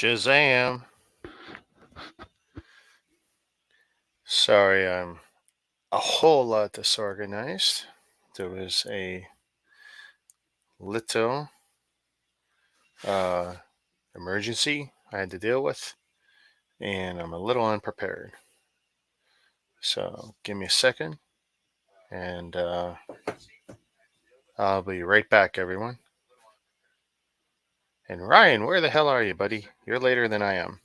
Shazam. Sorry, I'm a whole lot disorganized. There was a little uh, emergency I had to deal with, and I'm a little unprepared. So give me a second, and I'll be right back, everyone. And Ryan, where the hell are you, buddy? You're later than I am.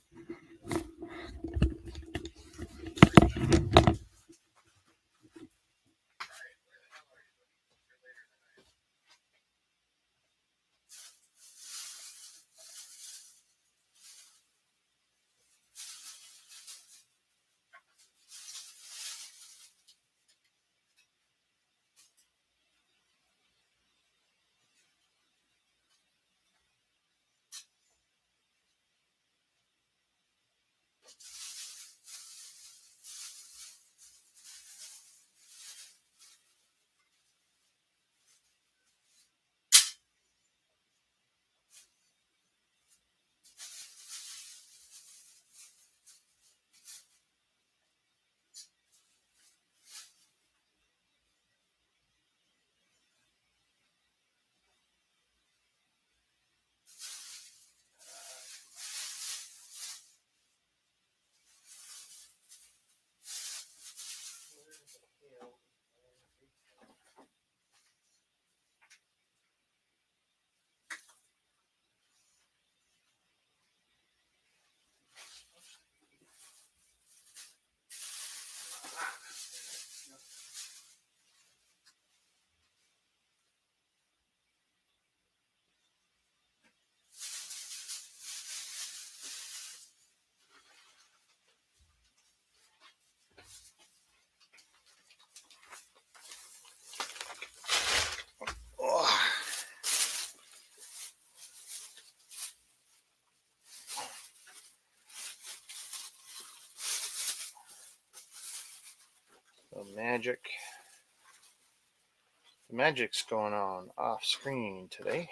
Oh, the magic's going on off screen today.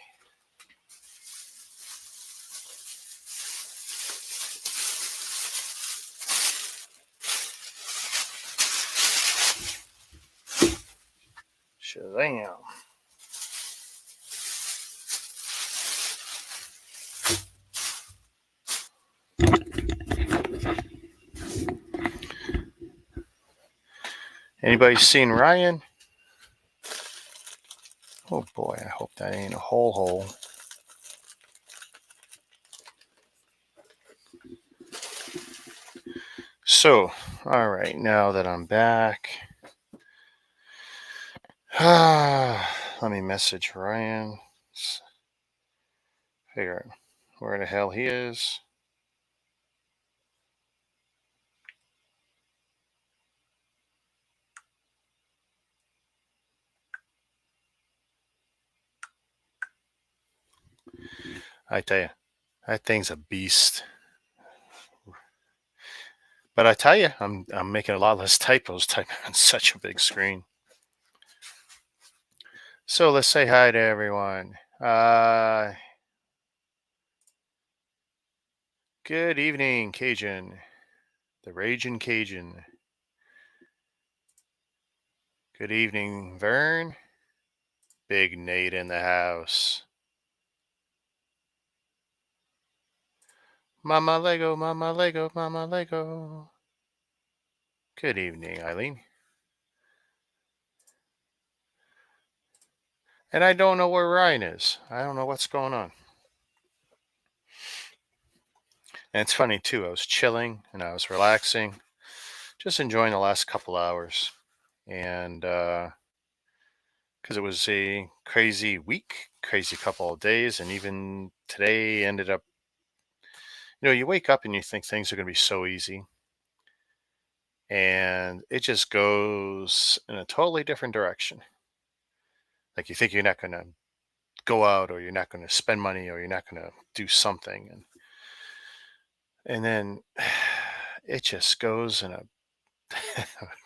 Shazam. Anybody seen Ryan? Oh boy, I hope that ain't a hole. So, all right, now that I'm back, let me message Ryan. Figure out where the hell he is. I tell you, that thing's a beast. But I tell you, I'm making a lot less typos typing on such a big screen. So let's say hi to everyone. Good evening, Cajun. The Raging Cajun. Good evening, Vern. Big Nate in the house. Mama Lego, Mama Lego, Mama Lego. Good evening, Eileen. And I don't know where Ryan is. I don't know what's going on. And it's funny, too. I was chilling and I was relaxing, just enjoying the last couple hours. And because it was a crazy week, crazy couple of days. And even today ended up, you wake up and you think things are going to be so easy. And it just goes in a totally different direction. Like you think you're not going to go out, or you're not going to spend money, or you're not going to do something. And then it just goes in a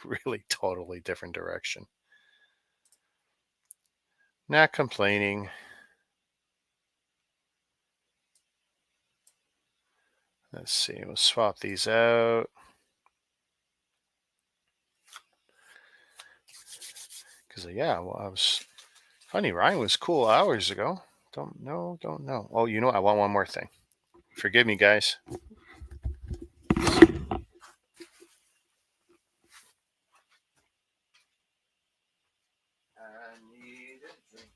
really totally different direction. Not complaining. Let's see. We'll swap these out. Because, well, I was funny. Ryan was cool hours ago. Don't know. Oh, you know what? I want one more thing. Forgive me, guys. I need a drink.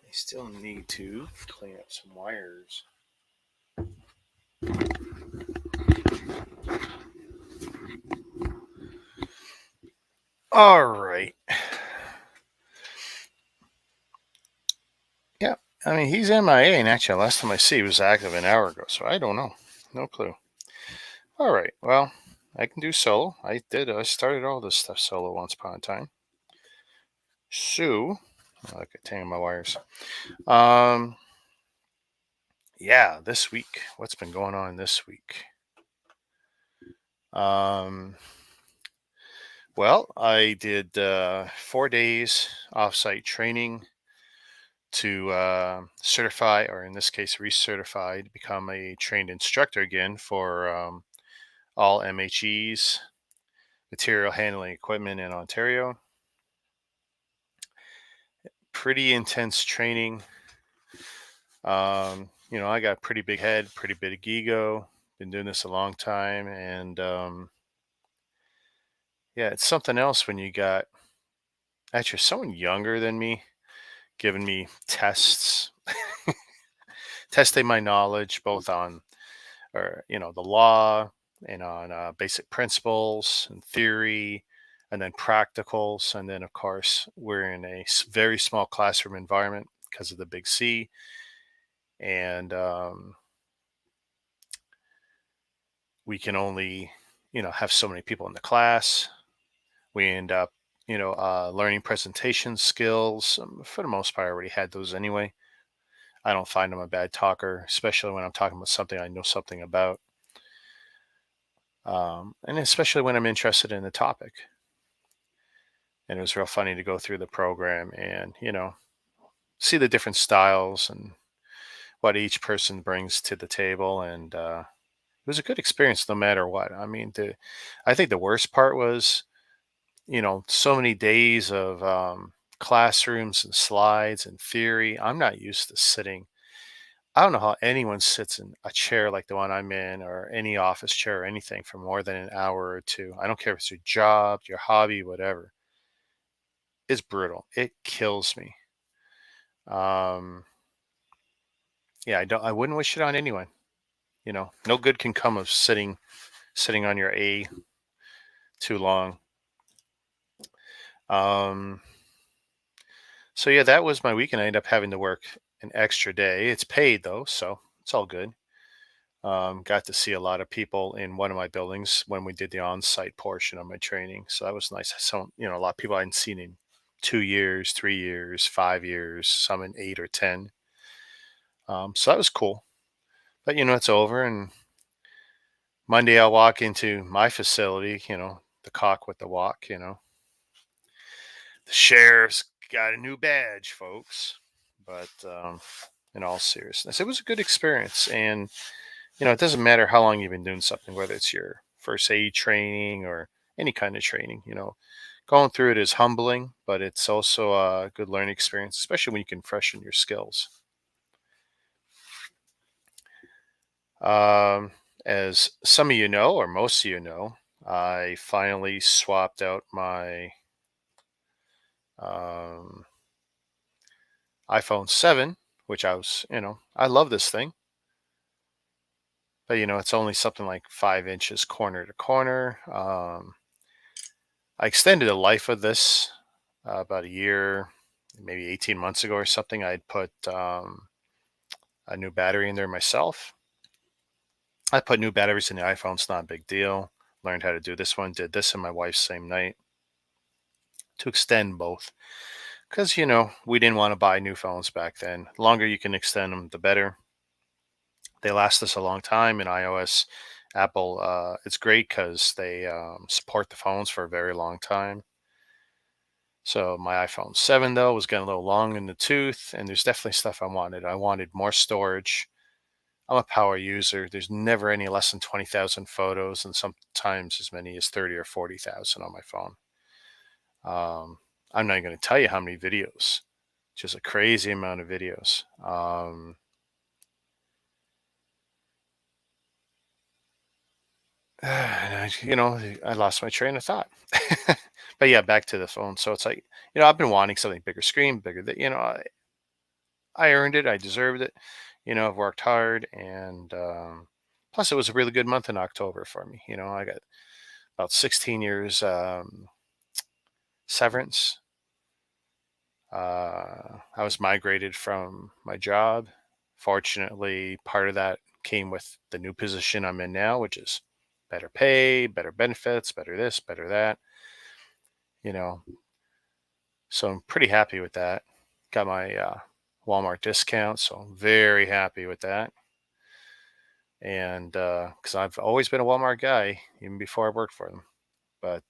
I still need to clean up some wires. All right. Yeah, I mean, he's MIA, and actually, last time I see he was active an hour ago, so I don't know. No clue. All right, well, I can do solo. I did. I started all this stuff solo once upon a time. So, I could tangle my wires. Um, yeah, this week. What's been going on this week? Well, I did 4 days offsite training to certify, or in this case, recertify, to become a trained instructor again for all MHEs, material handling equipment in Ontario. Pretty intense training. I got a pretty big head, pretty big ego. Been doing this a long time, and it's something else when you got actually someone younger than me giving me tests, testing my knowledge both on, or the law and on basic principles and theory, and then practicals, and then of course we're in a very small classroom environment because of the big C, and we can only have so many people in the class. We end up learning presentation skills. For the most part, I already had those anyway. I don't find I'm a bad talker, especially when I'm talking about something I know something about, and especially when I'm interested in the topic. And it was real funny to go through the program and see the different styles and what each person brings to the table, and it was a good experience no matter what. I mean, I think the worst part was so many days of classrooms and slides and theory. I'm not used to sitting. I don't know how anyone sits in a chair like the one I'm in, or any office chair or anything, for more than an hour or two. I don't care if it's your job, your hobby, whatever. It's brutal. It kills me. Um, I wouldn't wish it on anyone. No good can come of sitting on your A too long. Um, so that was my weekend. I ended up having to work an extra day. It's paid though, so it's all good. Got to see a lot of people in one of my buildings when we did the on-site portion of my training. So that was nice. So, a lot of people I hadn't seen in 2 years, 3 years, 5 years, some in 8 or 10. So that was cool. But, it's over. And Monday I'll walk into my facility, the cock with the walk, the sheriff's got a new badge, folks. But in all seriousness, it was a good experience. And it doesn't matter how long you've been doing something, whether it's your first aid training or any kind of training, going through it is humbling, but it's also a good learning experience, especially when you can freshen your skills. Um, as some of you know, or most of you know, I finally swapped out my um, iPhone 7, which I love this thing. But, it's only something like 5 inches corner to corner. I extended the life of this about a year, maybe 18 months ago or something. I'd put a new battery in there myself. I put new batteries in the iPhone. It's not a big deal. Learned how to do this one. Did this in my wife's same night to extend both. Because, we didn't want to buy new phones back then. The longer you can extend them, the better. They last us a long time in iOS. Apple, it's great because they support the phones for a very long time. So my iPhone 7, though, was getting a little long in the tooth, and there's definitely stuff I wanted. I wanted more storage. I'm a power user. There's never any less than 20,000 photos, and sometimes as many as 30 or 40,000 on my phone. I'm not going to tell you how many videos, just a crazy amount of videos. I lost my train of thought. But yeah, back to the phone. So it's like, I've been wanting something bigger screen, bigger that, I earned it. I deserved it. I've worked hard, and plus it was a really good month in October for me. I got about 16 years severance. I was migrated from my job. Fortunately, part of that came with the new position I'm in now, which is better pay, better benefits, better this, better that. You know, so I'm pretty happy with that. Got my Walmart discount, so I'm very happy with that. And because I've always been a Walmart guy, even before I worked for them. But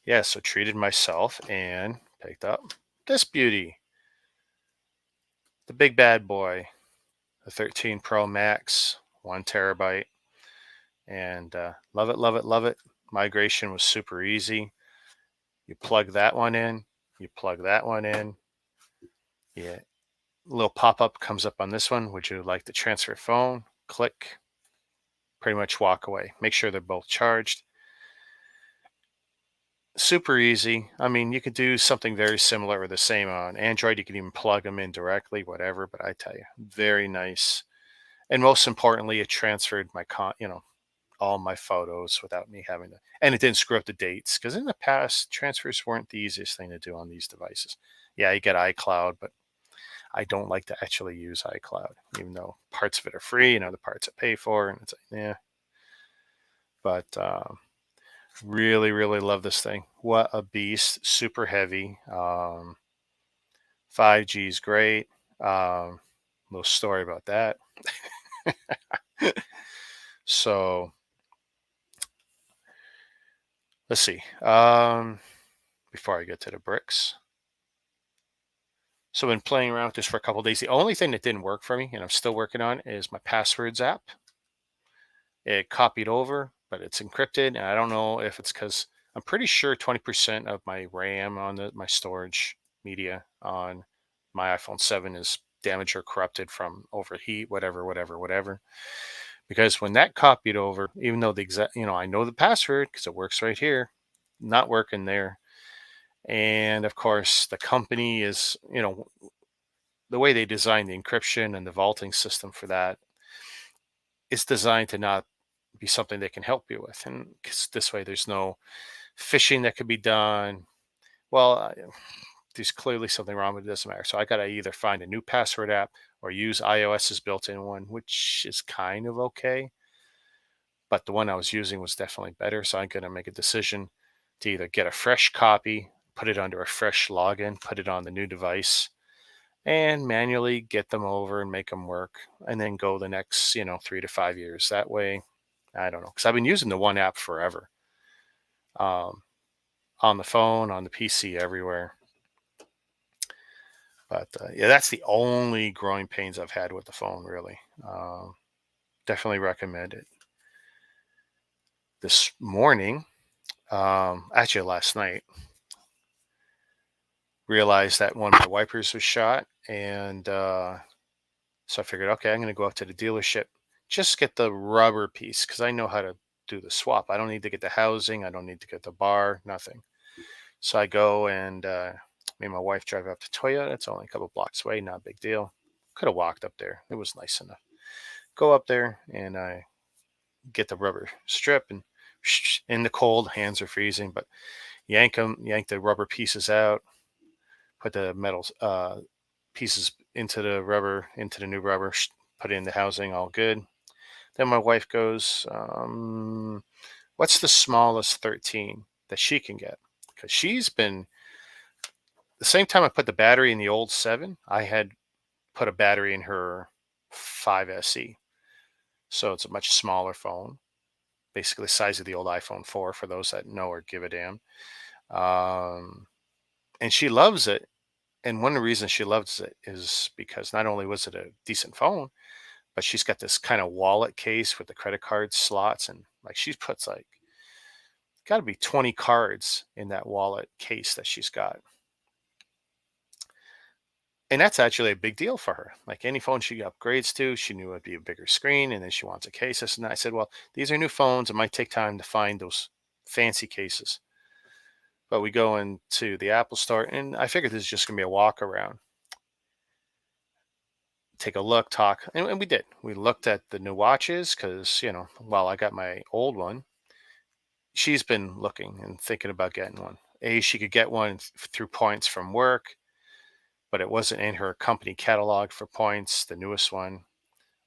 yeah, so treated myself and picked up this beauty, the big bad boy, the 13 Pro Max, 1 terabyte, and love it, love it, love it. Migration was super easy. You plug that one in, you plug that one in. Yeah, little pop up comes up on this one. Would you like to transfer phone? Click, pretty much walk away. Make sure they're both charged. Super easy. I mean, you could do something very similar or the same on Android. You can even plug them in directly, whatever. But I tell you, very nice. And most importantly, it transferred all my photos without me having to, and it didn't screw up the dates, because in the past transfers weren't the easiest thing to do on these devices. Yeah, you get iCloud, but I don't like to actually use iCloud, even though parts of it are free and other parts I pay for, and it's like, yeah. But really, really love this thing. What a beast! Super heavy. 5G is great. Little story about that. So let's see. Before I get to the bricks. So I've been playing around with this for a couple of days. The only thing that didn't work for me, and I'm still working on, is my passwords app. It copied over, but it's encrypted, and I don't know if it's because I'm pretty sure 20% of my RAM on my storage media on my iPhone 7 is damaged or corrupted from overheat, whatever, whatever, whatever. Because when that copied over, even though the exact, I know the password because it works right here, not working there. And of course, the company is, the way they design the encryption and the vaulting system for that is designed to not be something they can help you with. And 'cause this way, there's no phishing that could be done. Well, there's clearly something wrong with it. It doesn't matter. So I got to either find a new password app or use iOS's built-in one, which is kind of okay. But the one I was using was definitely better. So I'm going to make a decision to either get a fresh copy, put it under a fresh login, put it on the new device, and manually get them over and make them work, and then go the next 3 to 5 years. That way, I don't know, because I've been using the one app forever, um, on the phone, on the PC, everywhere. But yeah, that's the only growing pains I've had with the phone, really. Definitely recommend it. This morning, actually last night, realized that one of my wipers was shot, and so I figured, okay, I'm going to go up to the dealership, just get the rubber piece, because I know how to do the swap. I don't need to get the housing. I don't need to get the bar, nothing. So I go, and me and my wife drive up to Toyota. It's only a couple blocks away, not a big deal. Could have walked up there. It was nice enough. Go up there, and I get the rubber strip, and in the cold, hands are freezing, but yank the rubber pieces out, put the metal pieces into the rubber, into the new rubber, put in the housing, all good. Then my wife goes, what's the smallest 13 that she can get? Because she's been, the same time I put the battery in the old 7, I had put a battery in her 5 SE. So it's a much smaller phone, basically the size of the old iPhone 4 for those that know or give a damn. Um, and she loves it. And one of the reasons she loves it is because not only was it a decent phone, but she's got this kind of wallet case with the credit card slots, and like she puts like got to be 20 cards in that wallet case that she's got. And that's actually a big deal for her. Like any phone she upgrades to, she knew it'd be a bigger screen, and then she wants a case. And I said, well, these are new phones. It might take time to find those fancy cases. But we go into the Apple store, and I figured this is just going to be a walk around, take a look, talk. And we did. We looked at the new watches because, while I got my old one, she's been looking and thinking about getting one. She could get one through points from work, but it wasn't in her company catalog for points, the newest one,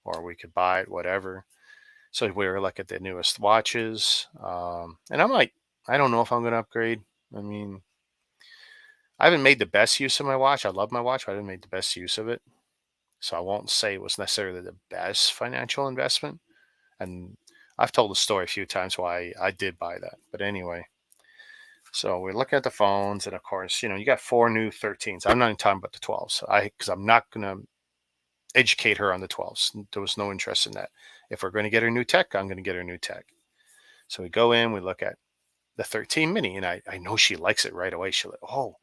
or we could buy it, whatever. So we were looking at the newest watches. And I'm like, I don't know if I'm going to upgrade. I mean, I haven't made the best use of my watch. I love my watch, but I haven't made the best use of it. So I won't say it was necessarily the best financial investment. And I've told the story a few times why I did buy that. But anyway, so we're looking at the phones, and of course, you got 4 new 13s. I'm not even talking about the 12s. Because I'm not going to educate her on the 12s. There was no interest in that. If we're going to get her new tech, I'm going to get her new tech. So we go in, we look at the 13 mini, and I know she likes it right away. She's like, oh,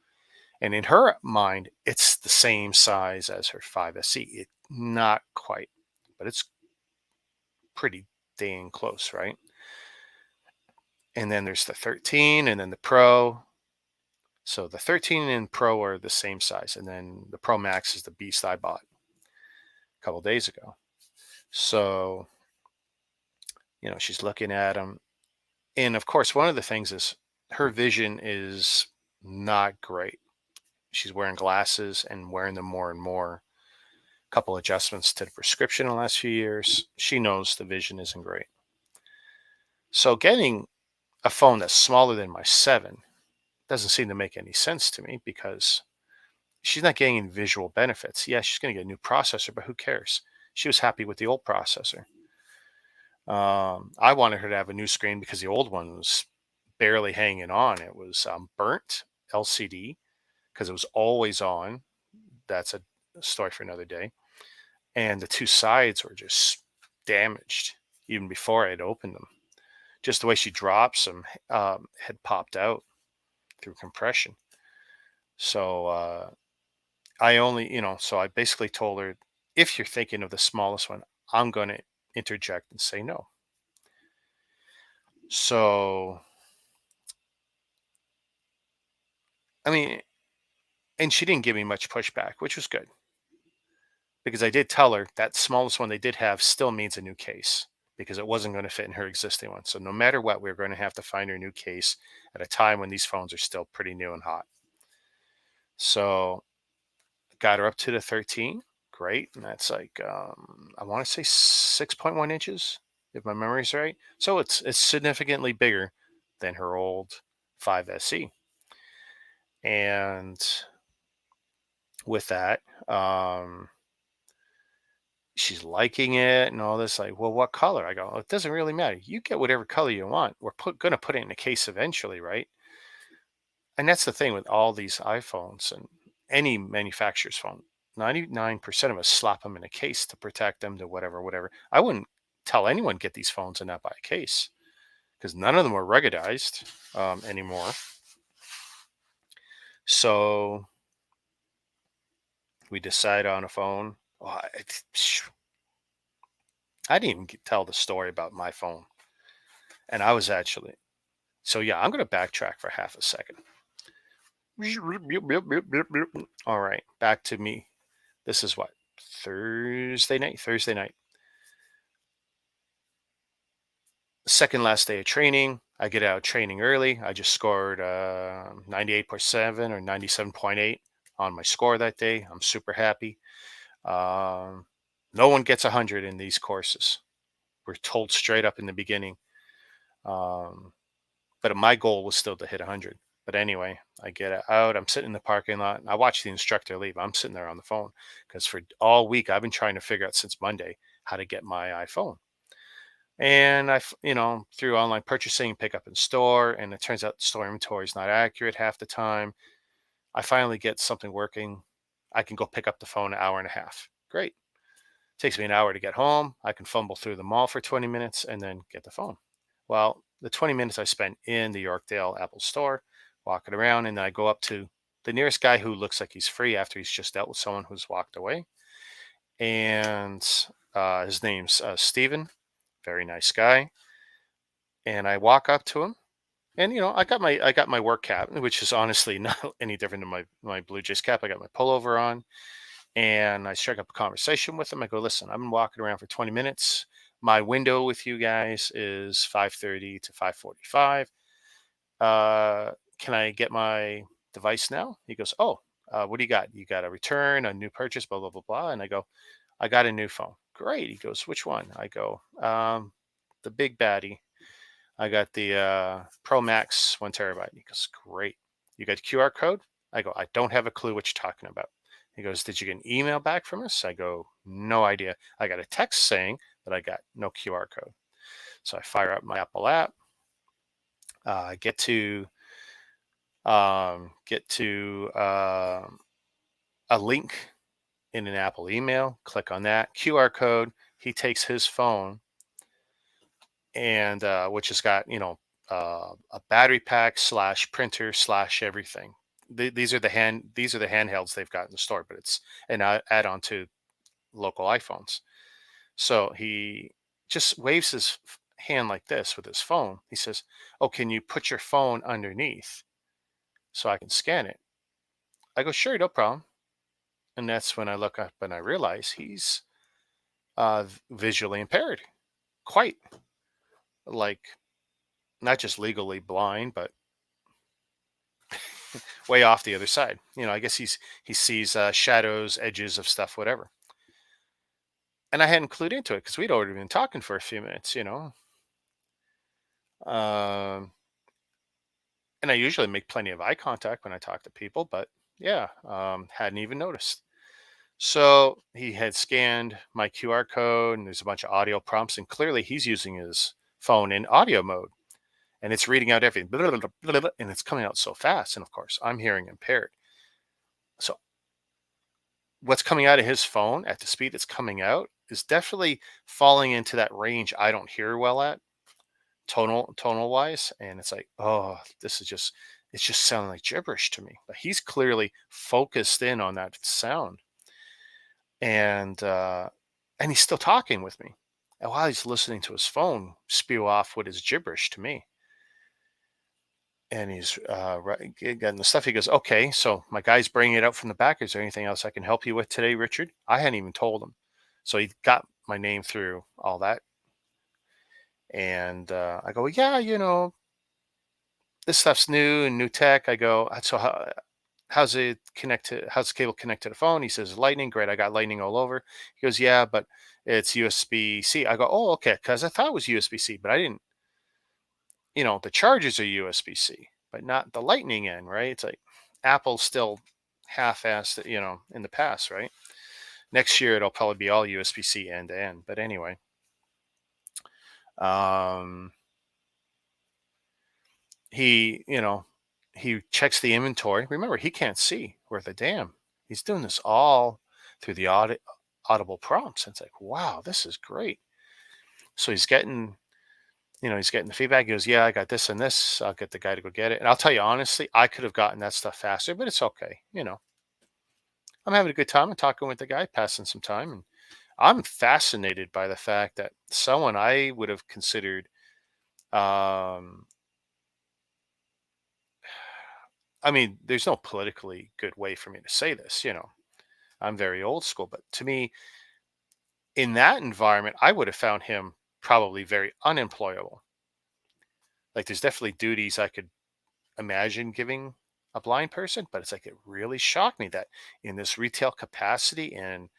and in her mind, it's the same size as her 5 SE. Not quite, but it's pretty dang close, right? And then there's the 13 and then the Pro. So the 13 and Pro are the same size. And then the Pro Max is the beast I bought a couple days ago. So, she's looking at them. And of course, one of the things is her vision is not great. She's wearing glasses and wearing them more and more. A couple adjustments to the prescription in the last few years. She knows the vision isn't great. So getting a phone that's smaller than my 7 doesn't seem to make any sense to me because she's not getting any visual benefits. Yeah, she's going to get a new processor, but who cares? She was happy with the old processor. I wanted her to have a new screen because the old one was barely hanging on. It was burnt LCD because it was always on. That's a story for another day. And the 2 sides were just damaged even before I had opened them. Just the way she drops them had popped out through compression. So so I basically told her, if you're thinking of the smallest one, I'm going to interject and say no. So, I mean, and she didn't give me much pushback, which was good because I did tell her that smallest one they did have still needs a new case because it wasn't going to fit in her existing one. So no matter what, we're going to have to find her a new case at a time when these phones are still pretty new and hot. So got her up to the 13. Great. And that's like, I want to say 6.1 inches, if my memory's right. So it's significantly bigger than her old 5 SE. And with that, she's liking it and all this. Like, well, what color? I go, it doesn't really matter. You get whatever color you want. We're going to put it in a case eventually, right? And that's the thing with all these iPhones and any manufacturer's phone. 99% of us slap them in a case to protect them to whatever. I wouldn't tell anyone get these phones and not buy a case because none of them are ruggedized anymore. So we decide on a phone. Oh, I didn't even tell the story about my phone. And I was actually, so yeah, I'm going to backtrack for half a second. All right, back to me. This is what? Thursday night. Second last day of training. I get out of training early. I just scored 98.7 or 97.8 on my score that day. I'm super happy. No one gets 100 in these courses. We're told straight up in the beginning. Um, but my goal was still to hit 100. But anyway, I get out. I'm sitting in the parking lot. And I watch the instructor leave. I'm sitting there on the phone because for all week I've been trying to figure out since Monday how to get my iPhone. And through online purchasing, pick up in store, and it turns out the store inventory is not accurate half the time. I finally get something working. I can go pick up the phone an hour and a half. Great. Takes me an hour to get home. I can fumble through the mall for 20 minutes and then get the phone. Well, the 20 minutes I spent in the Yorkdale Apple store, walking around, and then I go up to the nearest guy who looks like he's free after he's just dealt with someone who's walked away. And his name's Steven, very nice guy. And I walk up to him, and I got my work cap, which is honestly not any different than my Blue Jays cap. I got my pullover on, and I strike up a conversation with him. I go, listen, I've been walking around for 20 minutes. My window with you guys is 5:30 to 5:45. Can I get my device now? He goes, oh, what do you got? You got a return, a new purchase, blah, blah, blah, blah. And I go, I got a new phone. Great. He goes, which one? I go, the big baddie. I got the Pro Max 1 terabyte. He goes, great. You got QR code? I go, I don't have a clue what you're talking about. He goes, did you get an email back from us? I go, no idea. I got a text saying that I got no QR code. So I fire up my Apple app. Get to a link in an Apple email. Click on that QR code. He takes his phone, and which has got a battery pack / printer / everything. These are the handhelds they've got in the store, but it's an add-on to local iPhones. So he just waves his hand like this with his phone. He says, oh, can you put your phone underneath so I can scan it? I go, sure, no problem. And that's when I look up and I realize he's visually impaired, quite, like, not just legally blind, but way off the other side. I guess he sees shadows, edges of stuff, whatever. And I hadn't clued into it because we'd already been talking for a few minutes. Um, and I usually make plenty of eye contact when I talk to people, but yeah, hadn't even noticed. So he had scanned my QR code, and there's a bunch of audio prompts, and clearly he's using his phone in audio mode, and it's reading out everything, and it's coming out so fast. And of course, I'm hearing impaired. So what's coming out of his phone at the speed it's coming out is definitely falling into that range I don't hear well at, tonal wise. And it's like, oh, it's just sounding like gibberish to me. But he's clearly focused in on that sound. And he's still talking with me. And while he's listening to his phone spew off what is gibberish to me. And he's getting the stuff. He goes, okay, so my guy's bringing it out from the back. Is there anything else I can help you with today, Richard? I hadn't even told him. So he got my name through all that. And I go, yeah, this stuff's new and new tech. I go, so how's the cable connect to the phone? He says, lightning. Great. I got lightning all over. He goes, yeah, but it's USB-C. I go, oh, okay. Because I thought it was USB-C, but I didn't. The chargers are USB-C, but not the lightning end, right? It's like Apple's still half-assed, in the past, right? Next year, it'll probably be all USB-C end to end. But anyway, he checks the inventory. Remember, he can't see worth a damn. He's doing this all through the audible prompts. And it's like, wow, this is great. So he's getting the feedback. He goes, yeah, I got this and this. I'll get the guy to go get it. And I'll tell you honestly, I could have gotten that stuff faster, but it's okay. I'm having a good time. I'm talking with the guy, passing some time. And I'm fascinated by the fact that someone I would have considered, I mean, there's no politically good way for me to say this, I'm very old school, but to me, in that environment, I would have found him probably very unemployable. Like, there's definitely duties I could imagine giving a blind person, but it's like it really shocked me that in this retail capacity and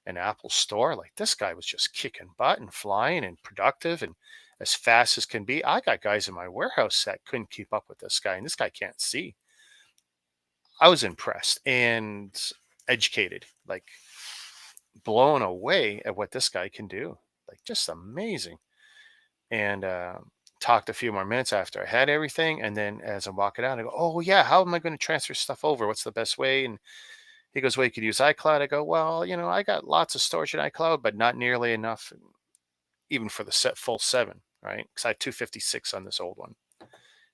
an Apple store. Like this guy was just kicking butt and flying and productive and as fast as can be. I got guys in my warehouse that couldn't keep up with this guy, and this guy can't see. I was impressed and educated, like blown away at what this guy can do. Like just amazing. And talked a few more minutes after I had everything. And then as I'm walking out, I go, "Oh yeah, how am I going to transfer stuff over? What's the best way?" And he goes, "Well, you could use iCloud." I go, "Well, I got lots of storage in iCloud, but not nearly enough, even for the full 7, right? Because I had 256 on this old one."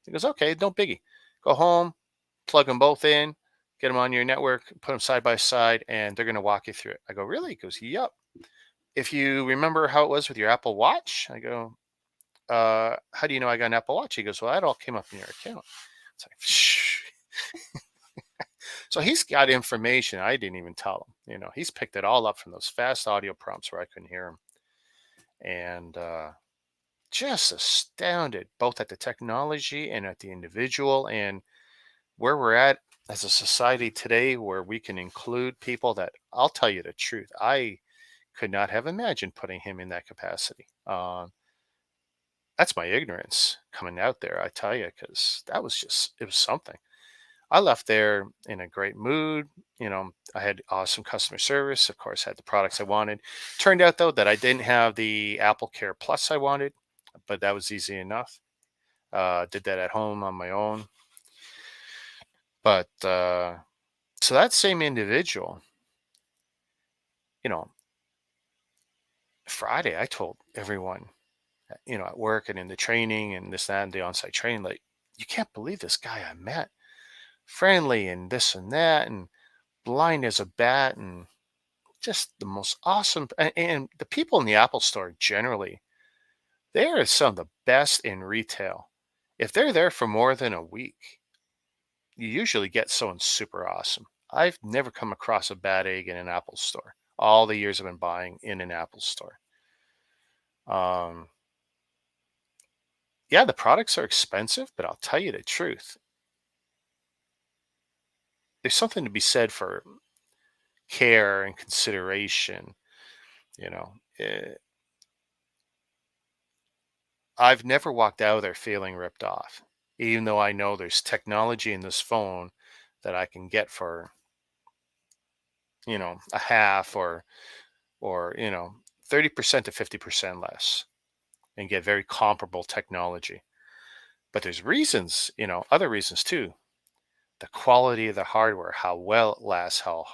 He goes, "Okay, no biggie. Go home, plug them both in, get them on your network, put them side by side, and they're going to walk you through it." I go, "Really?" He goes, "Yep. If you remember how it was with your Apple Watch." I go, "How do you know I got an Apple Watch?" He goes, "Well, that all came up in your account." It's like, shh. So he's got information I didn't even tell him. He's picked it all up from those fast audio prompts where I couldn't hear him. And just astounded both at the technology and at the individual and where we're at as a society today, where we can include people that, I'll tell you the truth, I could not have imagined putting him in that capacity. That's my ignorance coming out there, I tell you, because it was something. I left there in a great mood. I had awesome customer service. Of course, had the products I wanted. Turned out though that I didn't have the Apple Care Plus I wanted, but that was easy enough. Did that at home on my own. But so that same individual, you know, Friday, I told everyone, at work and in the training and this, that, and the on-site training, like, you can't believe this guy I met, friendly and this and that, and blind as a bat, and just the most awesome. And the people in the Apple store generally, they are some of the best in retail. If they're there for more than a week, you usually get someone super awesome. I've never come across a bad egg in an Apple store. All the years I've been buying in an Apple store. Um, yeah, the products are expensive, but I'll tell you the truth. There's something to be said for care and consideration. You know, Eh, I've never walked out of there feeling ripped off, even though I know there's technology in this phone that I can get for, a half or 30% to 50% less and get very comparable technology. But there's reasons, other reasons too. The quality of the hardware, how well it lasts, how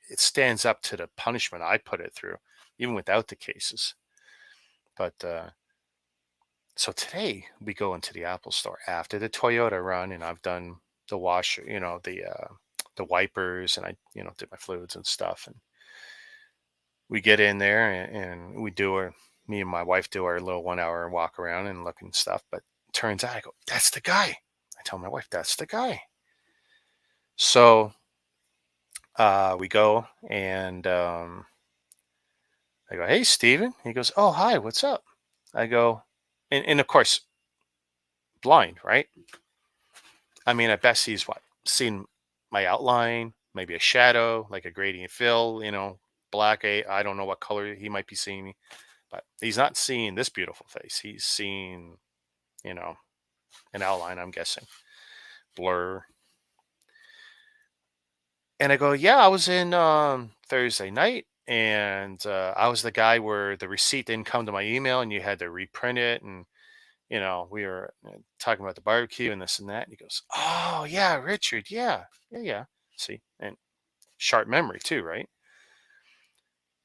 it stands up to the punishment I put it through, even without the cases. But so today we go into the Apple store after the Toyota run, and I've done the washer, the wipers, and I, did my fluids and stuff. And we get in there and we do me and my wife do our little 1 hour walk around and look and stuff. But turns out I go, "That's the guy." I tell my wife, "That's the guy." So we go and I go, "Hey, Steven." He goes, "Oh, hi, what's up?" I go, and of course, blind, right? I mean, at best, he's what? Seen my outline, maybe a shadow, like a gradient fill, black. I don't know what color he might be seeing me, but he's not seeing this beautiful face. He's seeing, you know, an outline, I'm guessing, blur. And I go, "Yeah, I was in Thursday night, and I was the guy where the receipt didn't come to my email, and you had to reprint it, and we were talking about the barbecue and this and that." And he goes, "Oh yeah, Richard, yeah, yeah, yeah." See, and sharp memory too, right?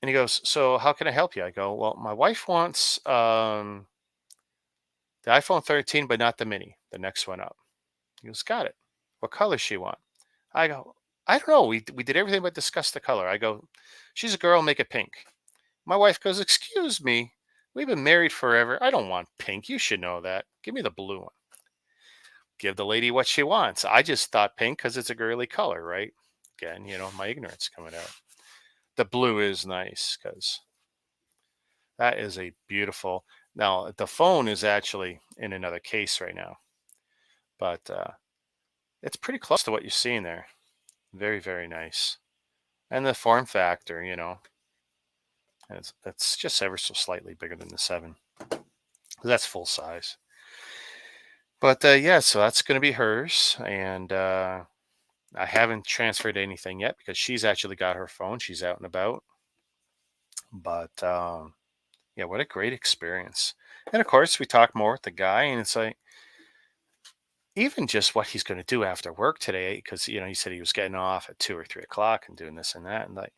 And he goes, "So how can I help you?" I go, "Well, my wife wants the iPhone 13, but not the mini, the next one up." He goes, "Got it. What color she want?" I go, "I don't know. We did everything but discuss the color." I go, "She's a girl, make it pink." My wife goes, "Excuse me. We've been married forever. I don't want pink. You should know that. Give me the blue one." Give the lady what she wants. I just thought pink because it's a girly color, right? Again, my ignorance coming out. The blue is nice because that is a beautiful. Now, the phone is actually in another case right now, but it's pretty close to what you're seeing there. Very, very nice. And the form factor, and it's just ever so slightly bigger than the 7. 'Cause that's full size. But yeah, so that's going to be hers, and I haven't transferred anything yet because she's actually got her phone. She's out and about. But yeah, what a great experience. And of course, we talk more with the guy, and it's like even just what he's going to do after work today, because he said he was getting off at 2 or 3 o'clock and doing this and that, and like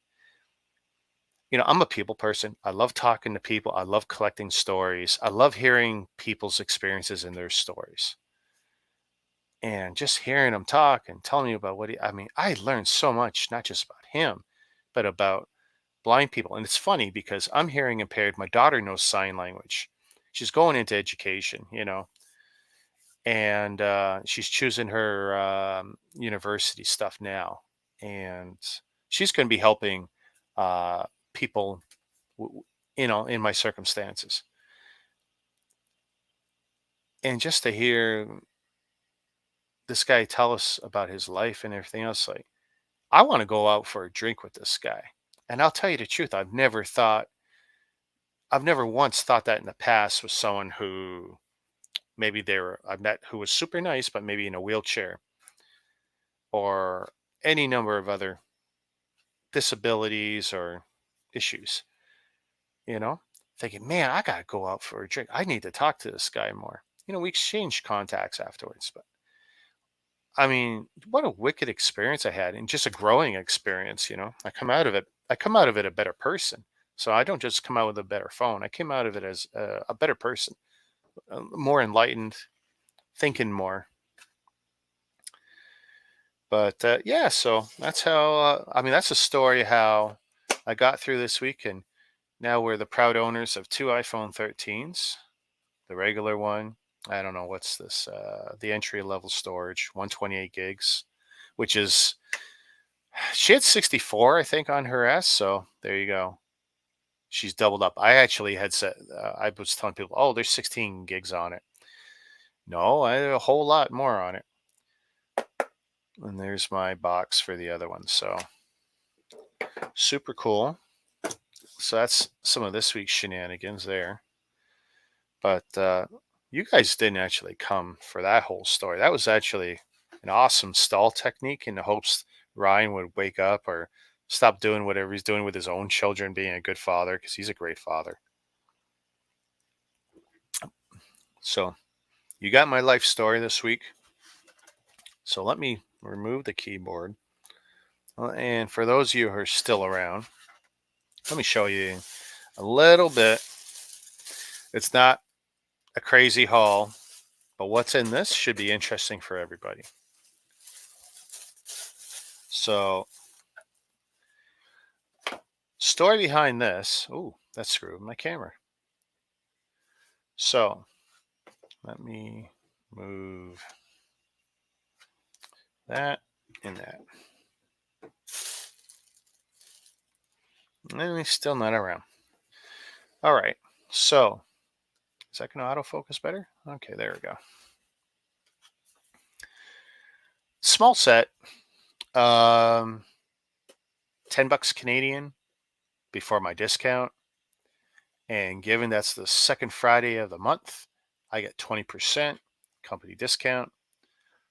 I'm a people person. I love talking to people. I love collecting stories. I love hearing people's experiences and their stories. And just hearing him talk and telling me about I mean, I learned so much, not just about him, but about blind people. And it's funny because I'm hearing impaired. My daughter knows sign language. She's going into education, and she's choosing her university stuff now. And she's going to be helping people, in my circumstances. And just to hear this guy tell us about his life and everything else, like, I want to go out for a drink with this guy. And I'll tell you the truth, I've never once thought that in the past with someone who maybe I met who was super nice, but maybe in a wheelchair or any number of other disabilities or issues, you know, thinking, man, I got to go out for a drink. I need to talk to this guy more. We exchanged contacts afterwards, but I mean, what a wicked experience I had and just a growing experience. I come out of it a better person. So I don't just come out with a better phone. I came out of it as a better person, more enlightened, thinking more. But yeah, so that's how, I mean, that's a story how I got through this week. And now we're the proud owners of 2 iPhone 13s, the regular one. I don't know what's this, the entry level storage, 128 gigs, which is she had 64, I think, on her S. So there you go. She's doubled up. I actually had said, I was telling people, oh, there's 16 gigs on it. No, I had a whole lot more on it. And there's my box for the other one. So super cool. So that's some of this week's shenanigans there. But you guys didn't actually come for that whole story. That was actually an awesome stall technique in the hopes Ryan would wake up or stop doing whatever he's doing with his own children, being a good father, because he's a great father. So you got my life story this week. So let me remove the keyboard. And for those of you who are still around, let me show you a little bit. It's not a crazy haul, but what's in this should be interesting for everybody. So, story behind this. Ooh, that screwed my camera. So, let me move that and that. And he's still not around. All right. So, is that going to autofocus better? Okay, there we go. Small set. $10 Canadian before my discount. And given that's the second Friday of the month, I get 20% company discount.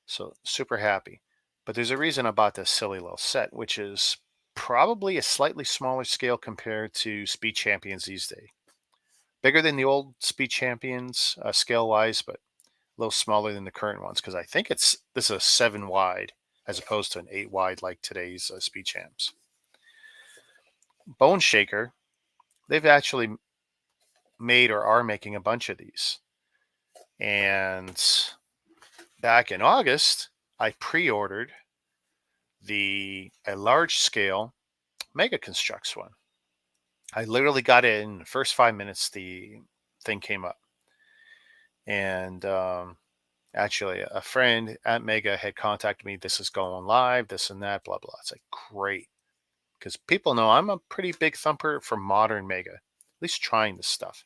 So super happy. But there's a reason I bought this silly little set, which is probably a slightly smaller scale compared to Speed Champions these days. Bigger than the old Speed Champions scale wise, but a little smaller than the current ones because I think this is a 7 wide as opposed to an 8 wide like today's Speed Champs. Bone Shaker, they've actually made or are making a bunch of these. And back in August, I pre-ordered a large scale Mega Construx one. I literally got it in the first 5 minutes. The thing came up, and actually, a friend at Mega had contacted me. This is going live. This and that. Blah blah. It's like great because people know I'm a pretty big thumper for modern Mega. At least trying this stuff.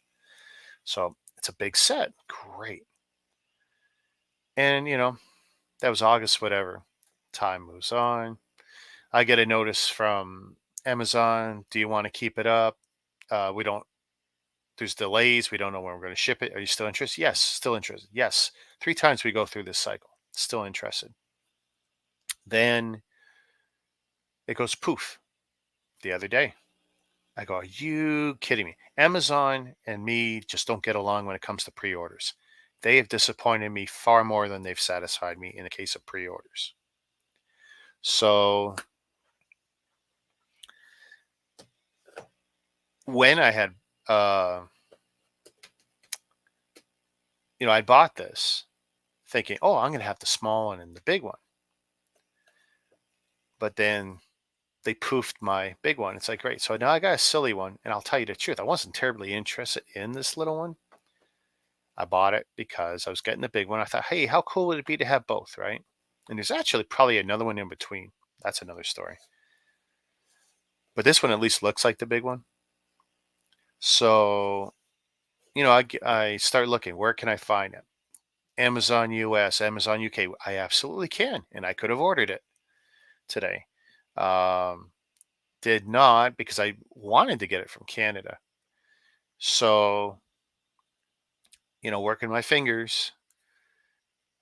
So it's a big set. Great. And that was August. Whatever. Time moves on. I get a notice from Amazon. Do you want to keep it up? we don't. There's delays. We don't know when we're going to ship it. Are you still interested? Yes, still interested. Yes, 3 times we go through this cycle. Still interested. Then it goes poof. The other day, I go, are you kidding me? Amazon and me just don't get along when it comes to pre-orders. They have disappointed me far more than they've satisfied me in the case of pre-orders. So when I had, uh, I bought this thinking, oh, I'm going to have the small one and the big one. But then they poofed my big one. It's like, great. So now I got a silly one. And I'll tell you the truth, I wasn't terribly interested in this little one. I bought it because I was getting the big one. I thought, hey, how cool would it be to have both, right? And there's actually probably another one in between. That's another story. But this one at least looks like the big one. So, I start looking. Where can I find it? Amazon US, Amazon UK. I absolutely can. And I could have ordered it today. Um, did not because I wanted to get it from Canada. So, working my fingers.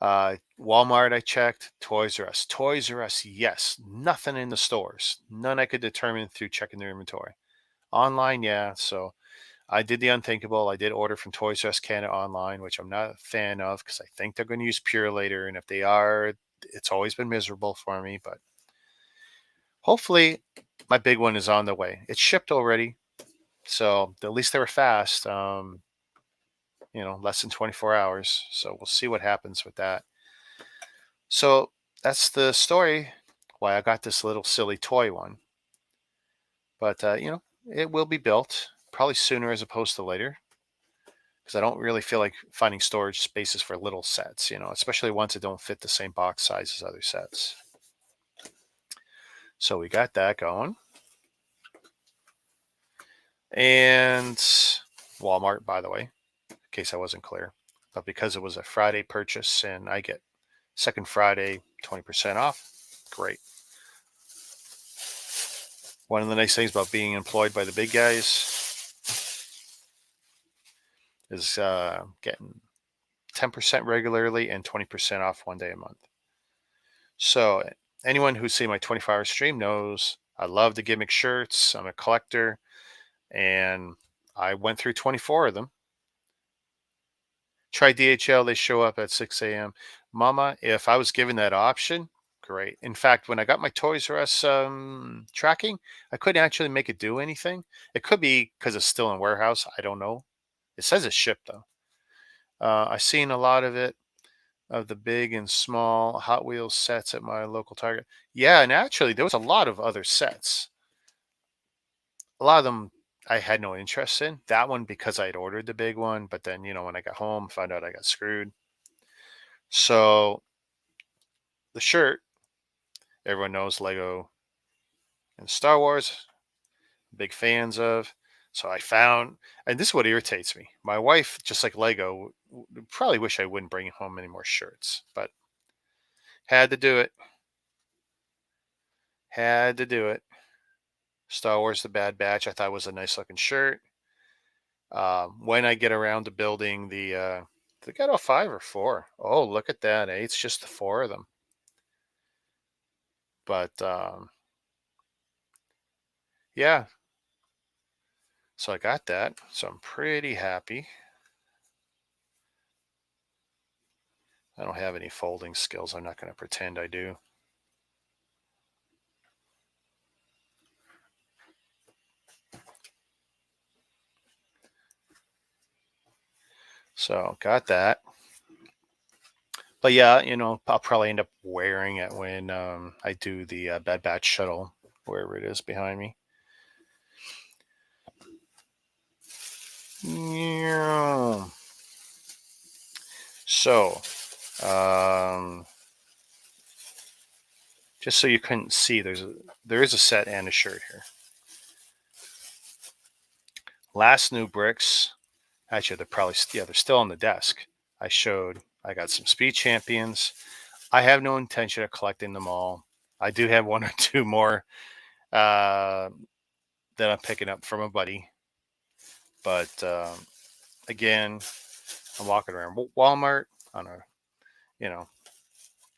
Walmart, I checked. Toys R Us. Toys R Us, yes. Nothing in the stores. None I could determine through checking their inventory. Online, yeah. So I did the unthinkable. I did order from Toys R Us Canada online, which I'm not a fan of because I think they're going to use Pure later. And if they are, it's always been miserable for me. But hopefully, my big one is on the way. It's shipped already. So at least they were fast. Less than 24 hours. So we'll see what happens with that. So that's the story why I got this little silly toy one. But, it will be built probably sooner as opposed to later because I don't really feel like finding storage spaces for little sets, especially ones that don't fit the same box size as other sets. So we got that going. And Walmart, by the way, in case I wasn't clear. But because it was a Friday purchase and I get second Friday 20% off, great. One of the nice things about being employed by the big guys is getting 10% regularly and 20% off one day a month. So anyone who's seen my 24-hour stream knows I love the gimmick shirts. I'm a collector, and I went through 24 of them. Try DHL, they show up at 6 a.m. Mama, if I was given that option, great. In fact, when I got my Toys R Us tracking, I couldn't actually make it do anything. It could be because it's still in warehouse. I don't know. It says it's shipped, though. I've seen a lot of the big and small Hot Wheels sets at my local Target. Yeah, and actually, there was a lot of other sets. A lot of them I had no interest in. That one because I had ordered the big one, but then, when I got home, found out I got screwed. So the shirt, everyone knows Lego and Star Wars, big fans of. So I found, and this is what irritates me. My wife, just like Lego, would probably wish I wouldn't bring home any more shirts, but had to do it. Had to do it. Star Wars: The Bad Batch, I thought was a nice looking shirt. When I get around to building the got all 5 or 4. Oh, look at that! It's just the 4 of them. But yeah, so I got that. So I'm pretty happy. I don't have any folding skills. I'm not going to pretend I do. So got that. But yeah, I'll probably end up wearing it when I do the Bad Batch shuttle, wherever it is behind me. Yeah. So, just so you couldn't see, there is a set and a shirt here. Last new bricks. Actually, they're still on the desk. I got some Speed Champions. I have no intention of collecting them all. I do have 1 or 2 more that I'm picking up from a buddy. But again, I'm walking around Walmart on a you know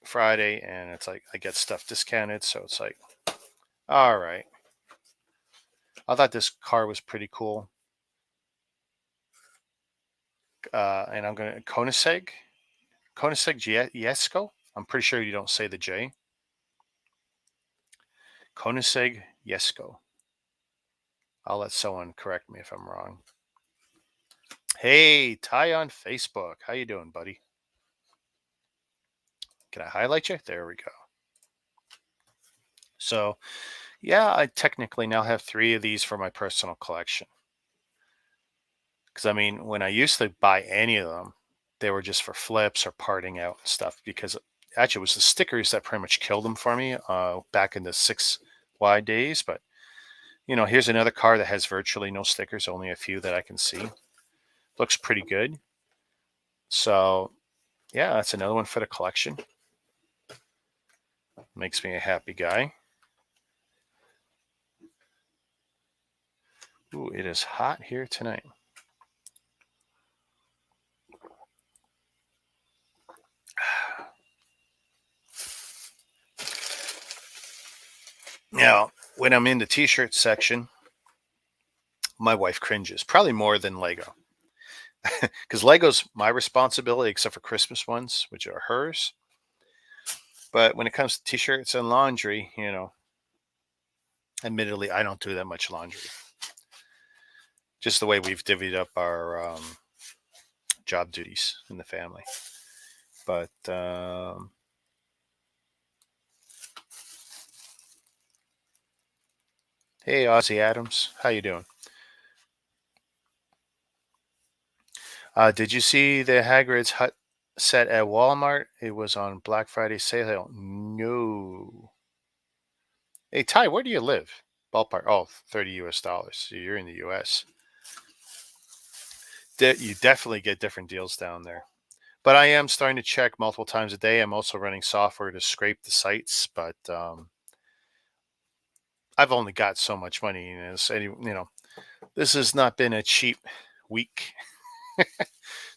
Friday, and it's like I get stuff discounted, so it's like, all right. I thought this car was pretty cool, and I'm gonna Koenigsegg Jesko. I'm pretty sure you don't say the J. Koenigsegg Jesko. I'll let someone correct me if I'm wrong. Hey, Ty on Facebook. How you doing, buddy? Can I highlight you? There we go. So, yeah, I technically now have 3 of these for my personal collection. Because I mean, when I used to buy any of them, they were just for flips or parting out and stuff. Because actually, it was the stickers that pretty much killed them for me back in the 6 wide days. But here's another car that has virtually no stickers, only a few that I can see. Looks pretty good. So, yeah, that's another one for the collection. Makes me a happy guy. Ooh, it is hot here tonight. Now, when I'm in the t-shirt section, my wife cringes, probably more than Lego. Because Lego's my responsibility, except for Christmas ones, which are hers. But when it comes to t-shirts and laundry, admittedly, I don't do that much laundry. Just the way we've divvied up our job duties in the family. But hey, Ozzy Adams, how you doing? Did you see the Hagrid's hut set at Walmart? It was on Black Friday sale. No. Hey, Ty, where do you live? Ballpark. Oh, 30 US dollars. So you're in the US. You definitely get different deals down there. But I am starting to check multiple times a day. I'm also running software to scrape the sites, but I've only got so much money in this. This has not been a cheap week.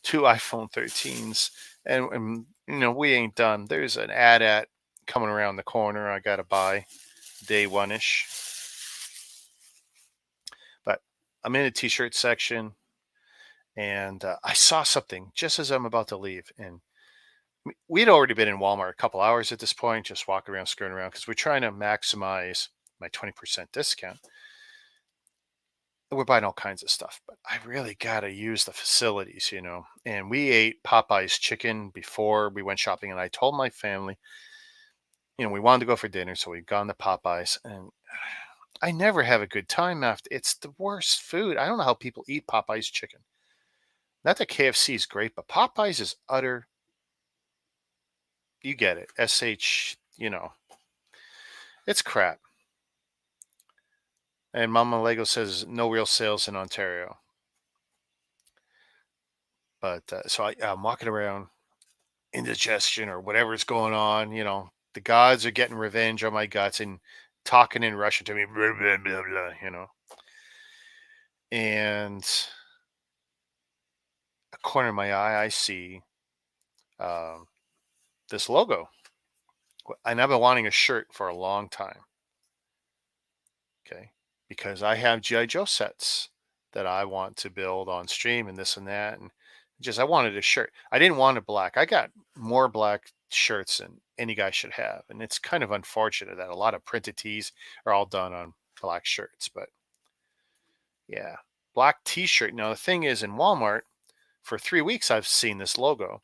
2 iPhone 13s, and we ain't done. There's an ad coming around the corner. I gotta buy day one ish. But I'm in the t-shirt section, and I saw something just as I'm about to leave, and we'd already been in Walmart a couple hours at this point, just walking around, skirting around, because we're trying to maximize my 20% discount. We're buying all kinds of stuff, but I really got to use the facilities. And we ate Popeye's chicken before we went shopping, and I told my family, we wanted to go for dinner, so we'd gone to Popeye's, and I never have a good time after. It's the worst food. I don't know how people eat Popeye's chicken. Not that KFC is great, but Popeye's is utter. You get it. It's crap. And Mama Lego says no real sales in Ontario. But so I'm walking around, indigestion or whatever's going on. The gods are getting revenge on my guts and talking in Russian to me, blah, blah, blah, blah. And a corner of my eye, I see um, this logo. And I've been wanting a shirt for a long time. Okay. Because I have G.I. Joe sets that I want to build on stream and this and that. And I wanted a shirt. I didn't want it black. I got more black shirts than any guy should have. And it's kind of unfortunate that a lot of printed tees are all done on black shirts. But yeah, black t-shirt. Now, the thing is, in Walmart, for 3 weeks, I've seen this logo.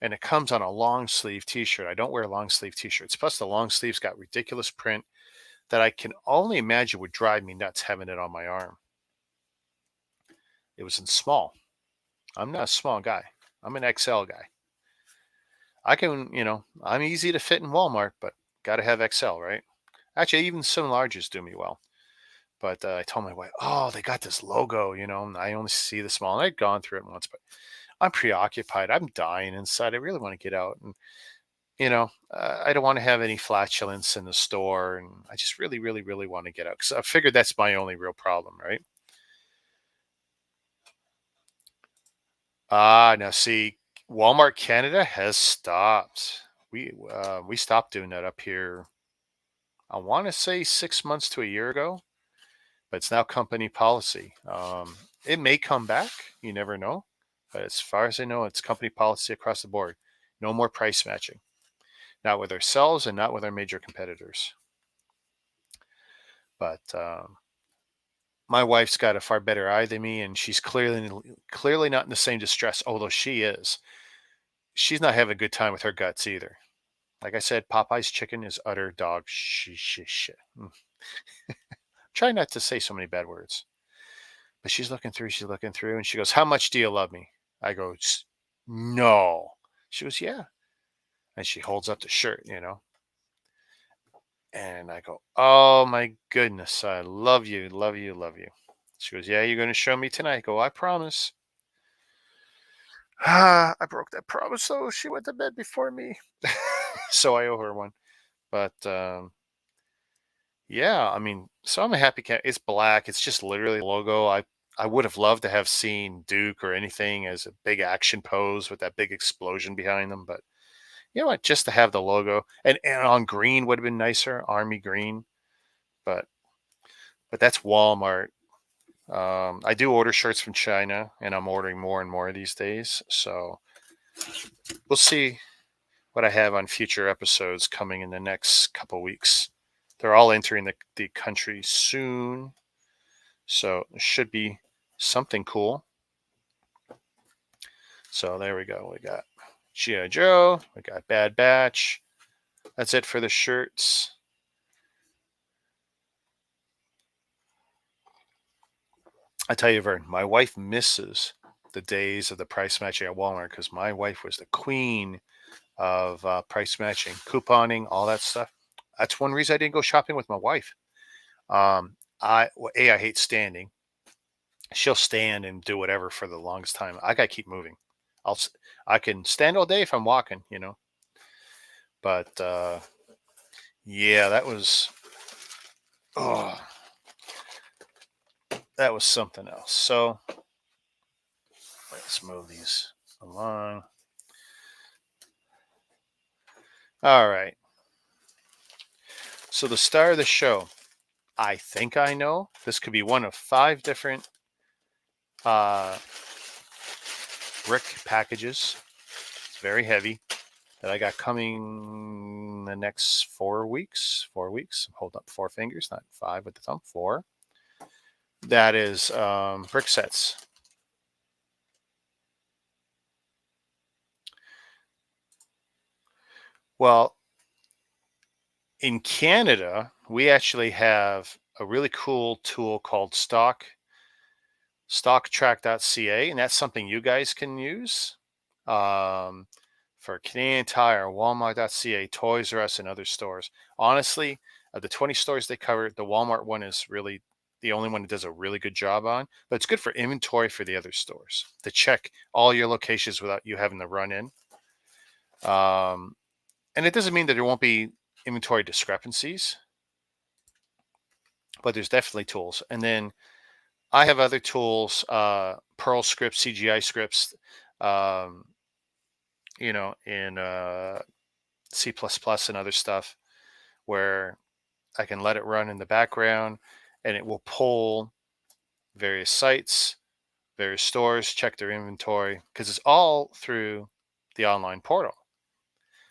And it comes on a long sleeve t-shirt. I don't wear long sleeve t-shirts. Plus, the long sleeves got ridiculous print that I can only imagine would drive me nuts having it on my arm. It was in small. I'm not a small guy. I'm an XL guy. I can, I'm easy to fit in Walmart, but got to have XL, right? Actually, even some larges do me well. But I told my wife, oh, they got this logo, and I only see the small. And I'd gone through it once, but I'm preoccupied. I'm dying inside. I really want to get out. And, I don't want to have any flatulence in the store. And I just really, really, really want to get out because I figured that's my only real problem, right? Now see, Walmart Canada has stopped. We stopped doing that up here. I want to say 6 months to a year ago, but it's now company policy. It may come back. You never know. But as far as I know, it's company policy across the board. No more price matching. Not with ourselves and not with our major competitors. But my wife's got a far better eye than me, and she's clearly not in the same distress. Although she is, she's not having a good time with her guts either. Like I said, Popeye's chicken is utter dog shit. Try not to say so many bad words. But she's looking through, and she goes, "How much do you love me?" I go, "No." She goes, "Yeah." And she holds up the shirt. And I go, "Oh my goodness, I love you, love you, love you." She goes, "Yeah, you're going to show me tonight." I go, "I promise." I broke that promise, though. She went to bed before me. So I owe her one. But yeah, I mean, so I'm a happy cat. It's black. It's just literally the logo. I would have loved to have seen Duke or anything as a big action pose with that big explosion behind them. But you know what? Just to have the logo and on green would have been nicer, army green. But that's Walmart. I do order shirts from China, and I'm ordering more and more these days. So we'll see what I have on future episodes coming in the next couple weeks. They're all entering the country soon. So it should be something cool. So there we go. We got G.I. Joe. We got Bad Batch. That's it for the shirts. I tell you, Vern, my wife misses the days of the price matching at Walmart because my wife was the queen of price matching, couponing, all that stuff. That's one reason I didn't go shopping with my wife. I hate standing. She'll stand and do whatever for the longest time. I gotta keep moving. I'll I can stand all day if I'm walking. But yeah, oh, that was something else. So let's move these along. All right. So the star of the show, I think I know. This could be one of 5 different uh, brick packages. It's very heavy that I got coming the next 4 weeks. 4 weeks. Hold up 4 fingers, not 5 with the thumb. 4. That is brick sets. Well, in Canada, we actually have a really cool tool called stocktrack.ca, and that's something you guys can use for Canadian Tire, Walmart.ca, Toys R Us, and other stores. Honestly, of the 20 stores they cover, the Walmart one is really the only one that does a really good job on, but it's good for inventory for the other stores to check all your locations without you having to run in. And it doesn't mean that there won't be inventory discrepancies, but there's definitely tools. And then I have other tools, Perl scripts, CGI scripts, um, in C++ and other stuff where I can let it run in the background and it will pull various sites, various stores, check their inventory because it's all through the online portal.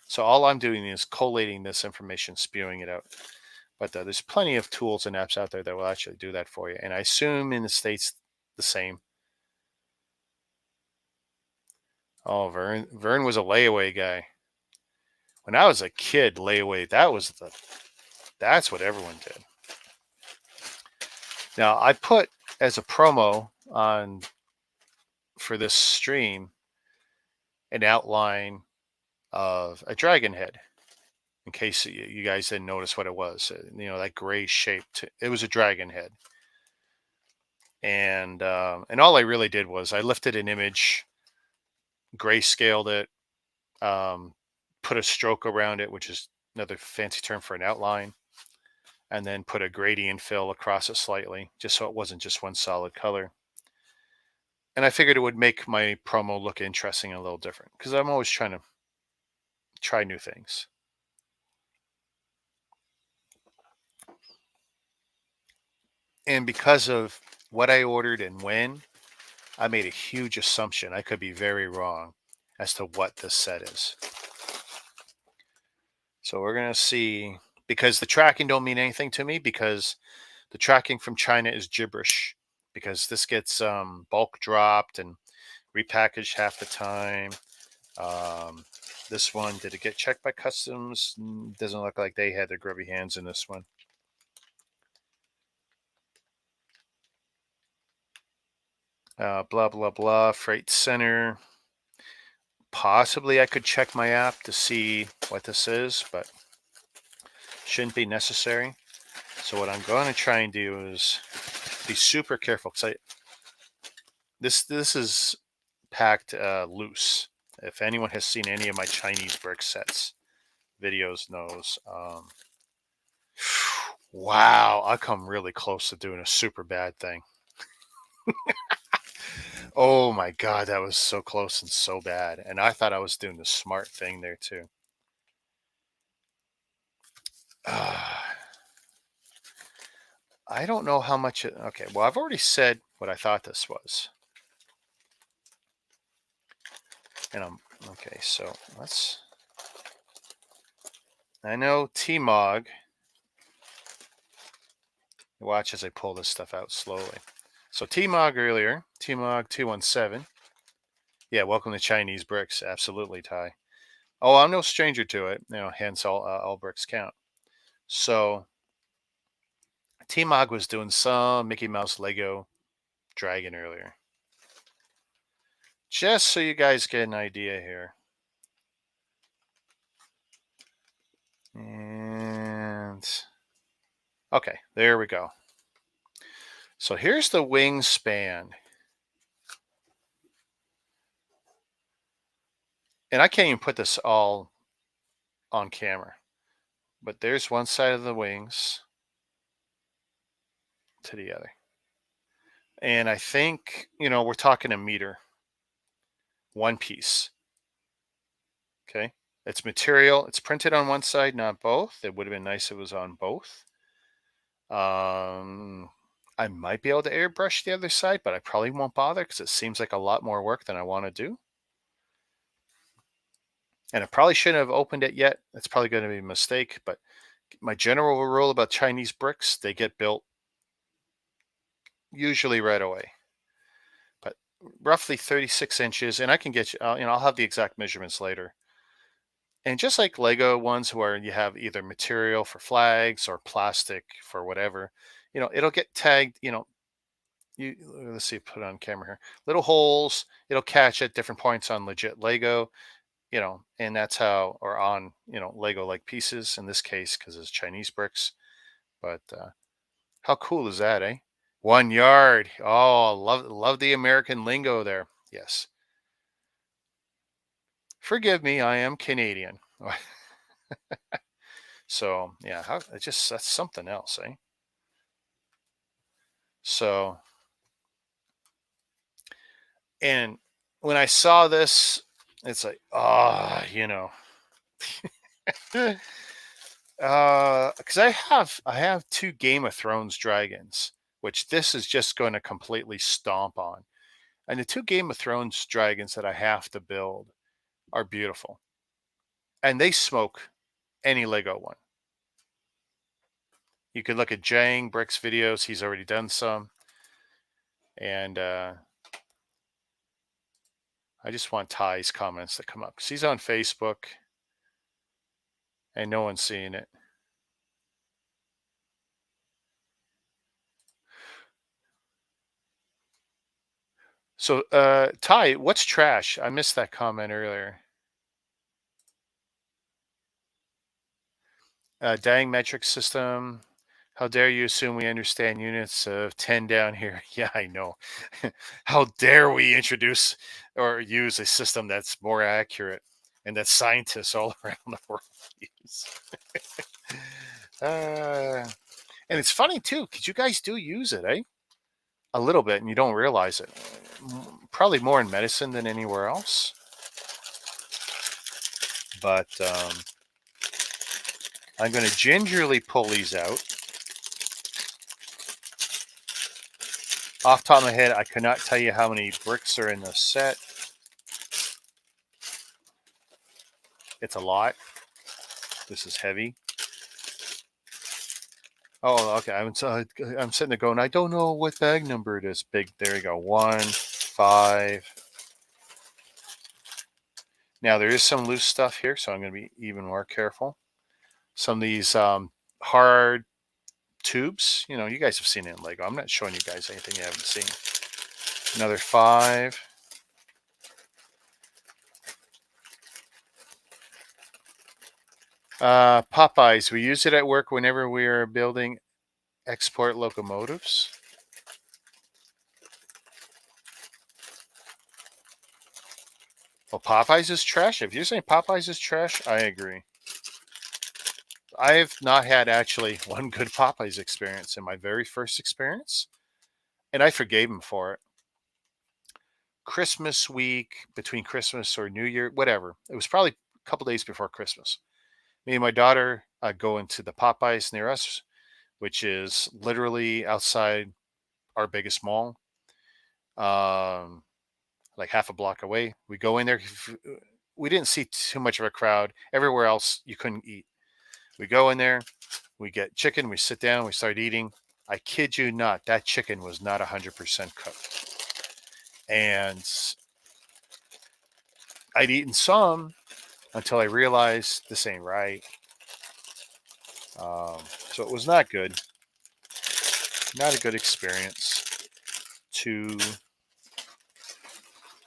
So all I'm doing is collating this information, spewing it out. But there's plenty of tools and apps out there that will actually do that for you. And I assume in the States the same. Oh, Vern was a layaway guy. When I was a kid, layaway, that's what everyone did. Now I put as a promo on for this stream an outline of a dragon head. In case you guys didn't notice what it was, that gray shape. It was a dragon head, and all I really did was I lifted an image, grayscaled it, put a stroke around it, which is another fancy term for an outline, and then put a gradient fill across it slightly, just so it wasn't just one solid color. And I figured it would make my promo look interesting and a little different because I'm always trying to try new things. And because of what I ordered and when, I made a huge assumption. I could be very wrong as to what this set is. So we're going to see, because the tracking don't mean anything to me because the tracking from China is gibberish because this gets bulk dropped and repackaged half the time. This one, did it get checked by customs? Doesn't look like they had their grubby hands in this one. Blah, blah, blah. Freight center. Possibly I could check my app to see what this is, but shouldn't be necessary. So what I'm going to try and do is be super careful because this is packed loose. If anyone has seen any of my Chinese brick sets videos knows. Wow, I come really close to doing a super bad thing. Oh my God, that was so close and so bad. And I thought I was doing the smart thing there too. I don't know how much. Okay, well, I've already said what I thought this was. And I'm okay, so let's. I know T-Mog. Watch as I pull this stuff out slowly. So T-Mog earlier, T-Mog 217. Yeah, welcome to Chinese bricks. Absolutely, Ty. Oh, I'm no stranger to it. Hence all bricks count. So T-Mog was doing some Mickey Mouse Lego Dragon earlier. Just so you guys get an idea here. And okay, there we go. So here's the wingspan. And I can't even put this all on camera. But there's one side of the wings to the other. And I think, we're talking a meter. One piece. Okay. It's material. It's printed on one side, not both. It would have been nice if it was on both. I might be able to airbrush the other side, but I probably won't bother because it seems like a lot more work than I want to do. And I probably shouldn't have opened it yet. It's probably going to be a mistake, but my general rule about Chinese bricks, they get built usually right away. But roughly 36 inches, and I can get you, I'll have the exact measurements later. And just like Lego ones where you have either material for flags or plastic for whatever, it'll get tagged, let's see, put it on camera here. Little holes, it'll catch at different points on legit Lego, and that's how, or on, Lego like pieces in this case, because it's Chinese bricks. But how cool is that, eh? 1 yard. Oh, love the American lingo there. Yes. Forgive me, I am Canadian. So yeah, that's something else, eh? So, and when I saw this, it's like, because I have two Game of Thrones dragons, which this is just going to completely stomp on. And the two Game of Thrones dragons that I have to build are beautiful, and they smoke any Lego one. You could look at Jang Brick's videos; he's already done some, and I just want Ty's comments to come up because he's on Facebook, and no one's seeing it. So, Ty, what's trash? I missed that comment earlier. Dang metric system. How dare you assume we understand units of 10 down here? Yeah, I know. How dare we introduce or use a system that's more accurate and that scientists all around the world use? And it's funny too, because you guys do use it, eh? a little bit, and you don't realize it. Probably more in medicine than anywhere else. But I'm going to gingerly pull these out. Off the top of my head, I cannot tell you how many bricks are in the set. It's a lot. This is heavy. Oh, okay. I'm sitting there going, I don't know what bag number it is. Big. There you go. 1, 5. Now there is some loose stuff here, so I'm going to be even more careful. Some of these hard tubes, you know, you guys have seen it in Lego. I'm not showing you guys anything you haven't seen. Another 5. Popeyes. We use it at work whenever we are building export locomotives. Well, Popeyes is trash. If you're saying Popeyes is trash, I agree. I have not had actually one good Popeyes experience in my very first experience, and I forgave him for it. Christmas week, between Christmas or New Year, whatever. It was probably a couple days before Christmas. Me and my daughter go into the Popeyes near us, which is literally outside our biggest mall, like half a block away. We go in there. We didn't see too much of a crowd. Everywhere else, you couldn't eat. We go in there. We get chicken. We sit down. We start eating. I kid you not, that chicken was not 100% cooked. And I'd eaten some until I realized this ain't right. So it was not good. Not a good experience.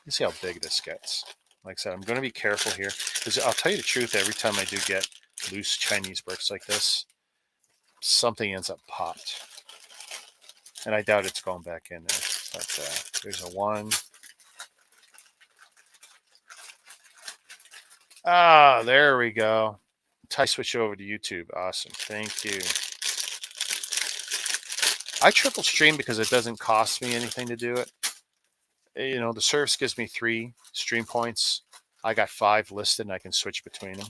Let's see how big this gets. Like I said, I'm going to be careful here because I'll tell you the truth. Every time I do get loose Chinese bricks like this, something ends up popped, and I doubt it's going back in there. But there's a 1. Ah, there we go. I switch over to YouTube. Awesome. Thank you. I triple stream because it doesn't cost me anything to do it. You know, the service gives me 3 stream points. I got 5 listed and I can switch between them.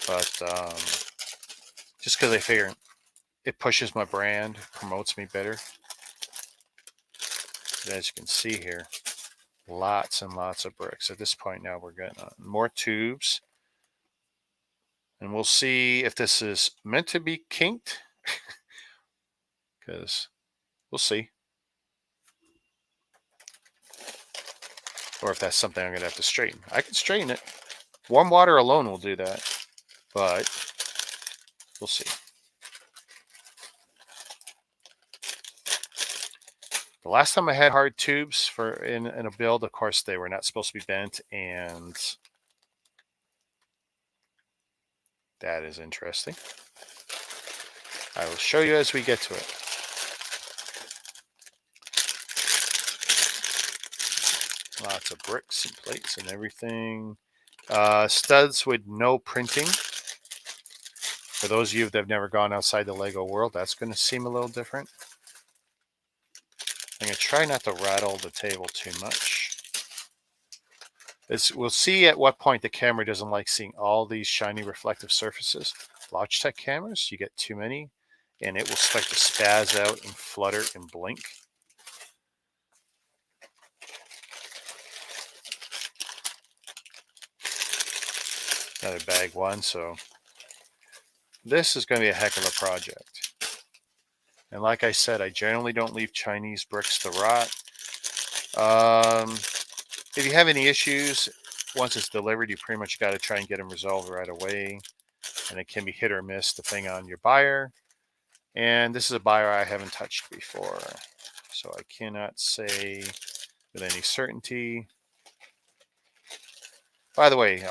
But just because I figure it pushes my brand, promotes me better. As you can see here, lots and lots of bricks. At this point now we're getting more tubes. And we'll see if this is meant to be kinked. Because we'll see. Or if that's something I'm going to have to straighten. I can straighten it. Warm water alone will do that. But we'll see. The last time I had hard tubes in a build, of course, they were not supposed to be bent. And that is interesting. I will show you as we get to it. Lots of bricks and plates and everything. Studs with no printing. For those of you that have never gone outside the Lego world, that's going to seem a little different. I'm going to try not to rattle the table too much. We'll see at what point the camera doesn't like seeing all these shiny reflective surfaces. Logitech cameras, you get too many, and it will start to spaz out and flutter and blink. Another bag 1, so this is going to be a heck of a project. And like I said, I generally don't leave Chinese bricks to rot. If you have any issues, once it's delivered, you pretty much got to try and get them resolved right away. And it can be hit or miss depending on your buyer. And this is a buyer I haven't touched before, so I cannot say with any certainty. By the way,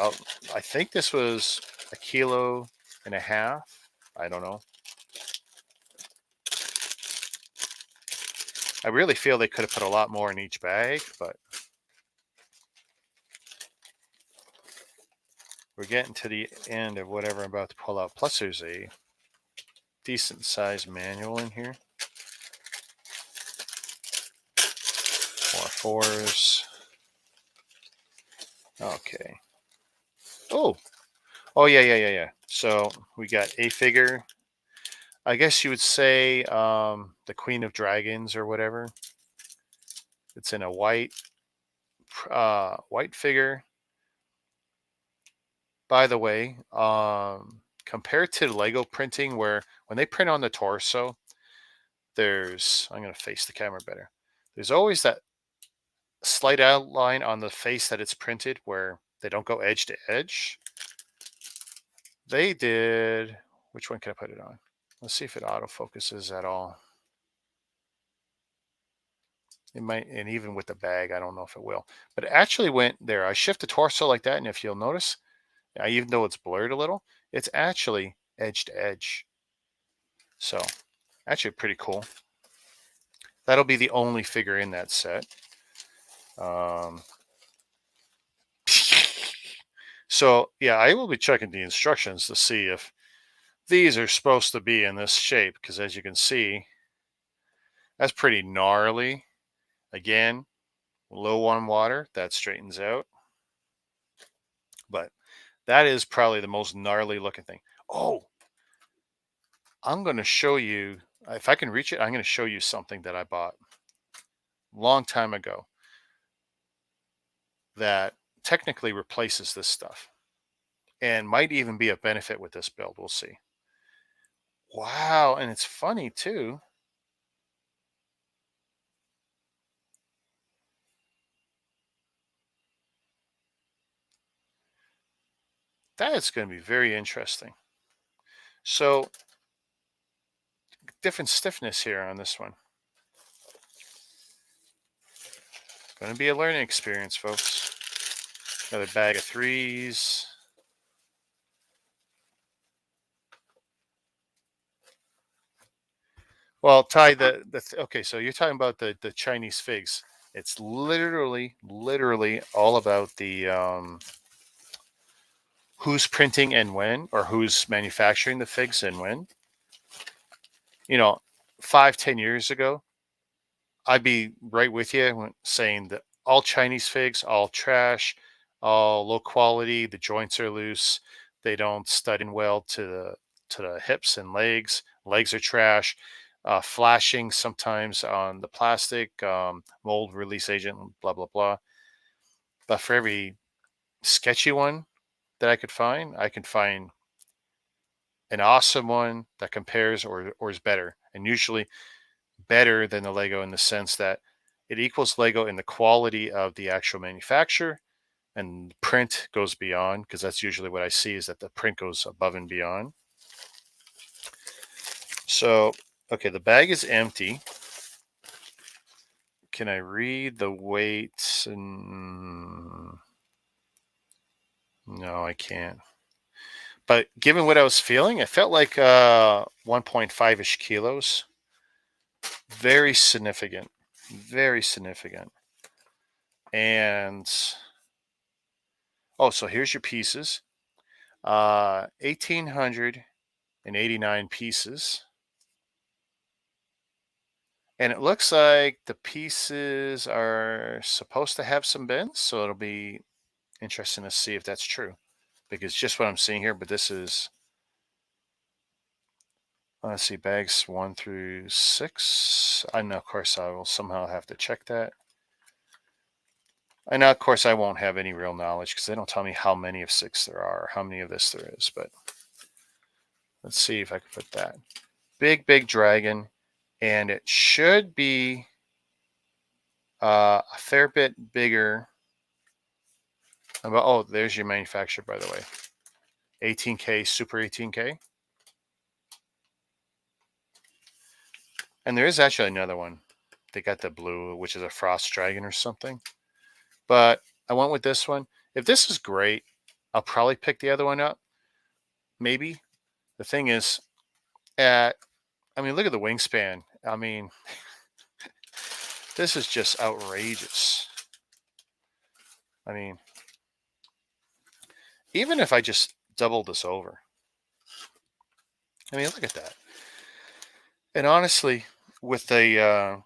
I think this was 1.5 kilos. I don't know. I really feel they could have put a lot more in each bag, but we're getting to the end of whatever I'm about to pull out. Plus, there's a decent sized manual in here. More fours. Okay. Oh, yeah. So we got a figure. I guess you would say the Queen of Dragons or whatever. It's in a white figure. By the way, compared to Lego printing, where when they print on the torso, I'm going to face the camera better. There's always that slight outline on the face that it's printed where they don't go edge to edge. They did, which one can I put it on? Let's see if it autofocuses at all. It might, and even with the bag, I don't know if it will. But it actually went there. I shift the torso like that, and if you'll notice, even though it's blurred a little, it's actually edge to edge. So, actually pretty cool. That'll be the only figure in that set. So, yeah, I will be checking the instructions to see if these are supposed to be in this shape, because as you can see, that's pretty gnarly. Again, low on water, that straightens out. But that is probably the most gnarly looking thing. Oh, I'm going to show you, if I can reach it, I'm going to show you something that I bought a long time ago that technically replaces this stuff and might even be a benefit with this build. We'll see. Wow. And it's funny too. That is going to be very interesting. So, different stiffness here on this one. Going to be a learning experience, folks. Another bag of threes. Well, Ty, okay, so you're talking about the Chinese figs. It's literally all about the who's printing and when, or who's manufacturing the figs and when. 5-10 years ago, I'd be right with you saying that all Chinese figs, all trash, all low quality. The joints are loose. They don't stud in well to the hips and legs. Legs are trash. Flashing sometimes on the plastic, mold release agent, blah blah blah. But for every sketchy one that I can find an awesome one that compares or is better, and usually better than the Lego in the sense that it equals Lego in the quality of the actual manufacturer, and print goes beyond, because that's usually what I see, is that the print goes above and beyond. So, okay, the bag is empty. Can I read the weight? No, I can't. But given what I was feeling, it felt like 1.5-ish kilos. Very significant. Very significant. And so here's your pieces. 1,889 pieces. And it looks like the pieces are supposed to have some bends, so it'll be interesting to see if that's true. Because just what I'm seeing here, but this is, let's see, bags 1 through 6. I know, of course, I will somehow have to check that. And now, of course, I won't have any real knowledge because they don't tell me how many of 6 there are, or how many of this there is. But let's see if I can put that. Big dragon. And it should be a fair bit bigger. There's your manufacturer, by the way. 18K, Super 18K. And there is actually another one. They got the blue, which is a Frost Dragon or something. But I went with this one. If this is great, I'll probably pick the other one up. Maybe. The thing is, look at the wingspan. I mean, this is just outrageous. I mean, even if I just double this over. I mean, look at that. And honestly, with the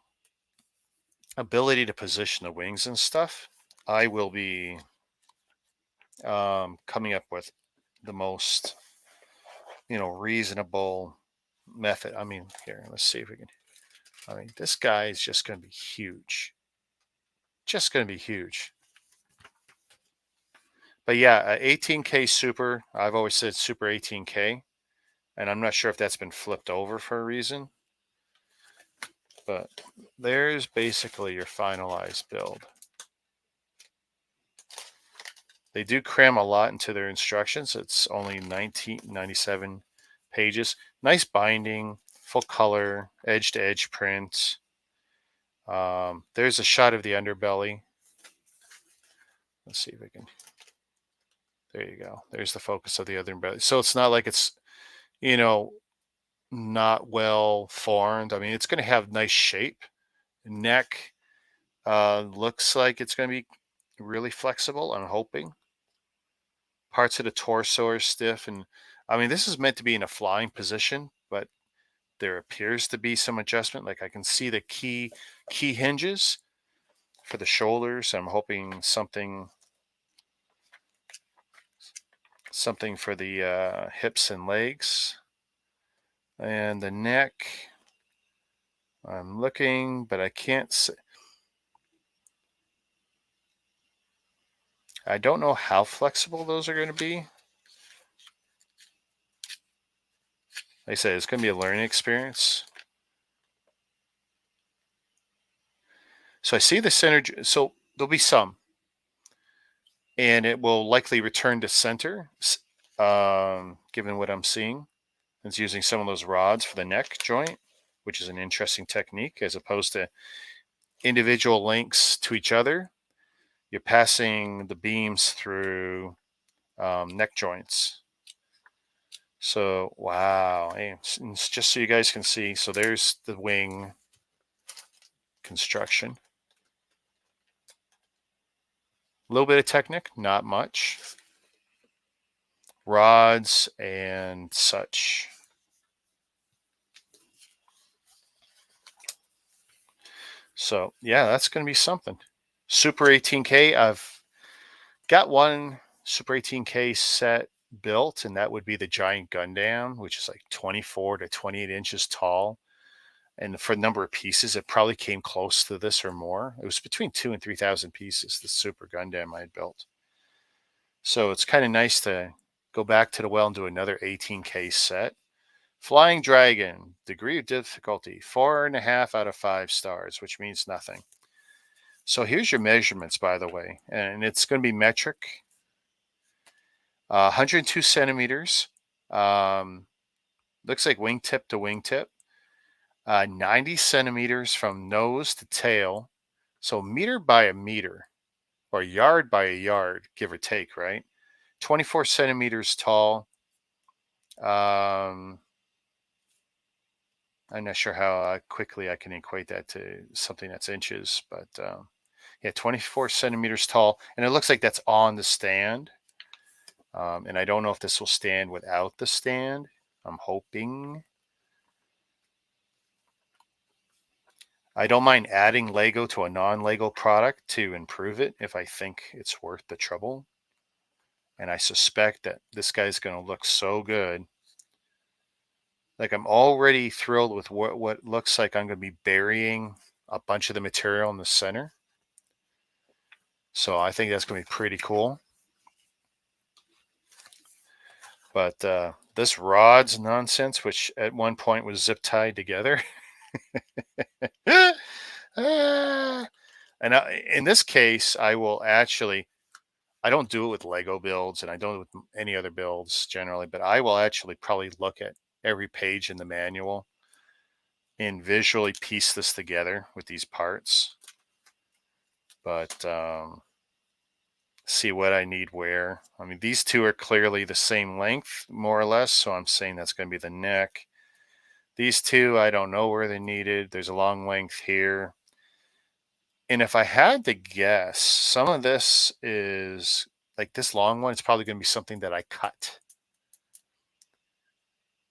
ability to position the wings and stuff, I will be coming up with the most, reasonable method. I mean, here, let's see if we can. I mean, this guy is just going to be huge. Just going to be huge. But yeah, 18K Super. I've always said Super 18K. And I'm not sure if that's been flipped over for a reason. But there's basically your finalized build. They do cram a lot into their instructions. It's only 1997 pages. Nice binding, full color, edge-to-edge print. There's a shot of the underbelly. Let's see if I can. There you go. There's the focus of the underbelly. So it's not like it's, not well formed. I mean, it's going to have nice shape. Neck looks like it's going to be really flexible, I'm hoping. Parts of the torso are stiff. And I mean, this is meant to be in a flying position, but there appears to be some adjustment. Like I can see the key hinges for the shoulders. I'm hoping something for the hips and legs. And the neck, I'm looking, but I can't see. I don't know how flexible those are going to be. Like I said, it's going to be a learning experience. So I see the center. So there'll be some. And it will likely return to center, given what I'm seeing. It's using some of those rods for the neck joint, which is an interesting technique, as opposed to individual links to each other. You're passing the beams through neck joints. So, wow. And just so you guys can see, so there's the wing construction. A little bit of Technic, not much. Rods and such. So, yeah, that's going to be something. Super 18K, I've got one Super 18K set built, and that would be the Giant Gundam, which is like 24 to 28 inches tall. And for the number of pieces, it probably came close to this or more. It was between 2,000 and 3,000 pieces, the Super Gundam I had built. So it's kind of nice to go back to the well and do another 18K set. Flying Dragon, degree of difficulty, 4.5 out of 5 stars, which means nothing. So here's your measurements, by the way, and it's going to be metric. 102 centimeters. Looks like wingtip to wingtip. 90 centimeters from nose to tail. So meter by a meter, or yard by a yard, give or take, right? 24 centimeters tall. I'm not sure how quickly I can equate that to something that's inches, but yeah, 24 centimeters tall. And it looks like that's on the stand. And I don't know if this will stand without the stand. I'm hoping. I don't mind adding Lego to a non-Lego product to improve it if I think it's worth the trouble. And I suspect that this guy's going to look so good. Like I'm already thrilled with what looks like I'm going to be burying a bunch of the material in the center. So I think that's going to be pretty cool. But this rod's nonsense, which at one point was zip tied together. And in this case, I will actually, I don't do it with Lego builds and I don't do it with any other builds generally, but I will actually probably look at every page in the manual and visually piece this together with these parts. But see what I need where. I mean, these two are clearly the same length, more or less, so I'm saying that's going to be the neck. These two, I don't know where they're needed. There's a long length here. And if I had to guess, some of this is like this long one. It's probably going to be something that I cut.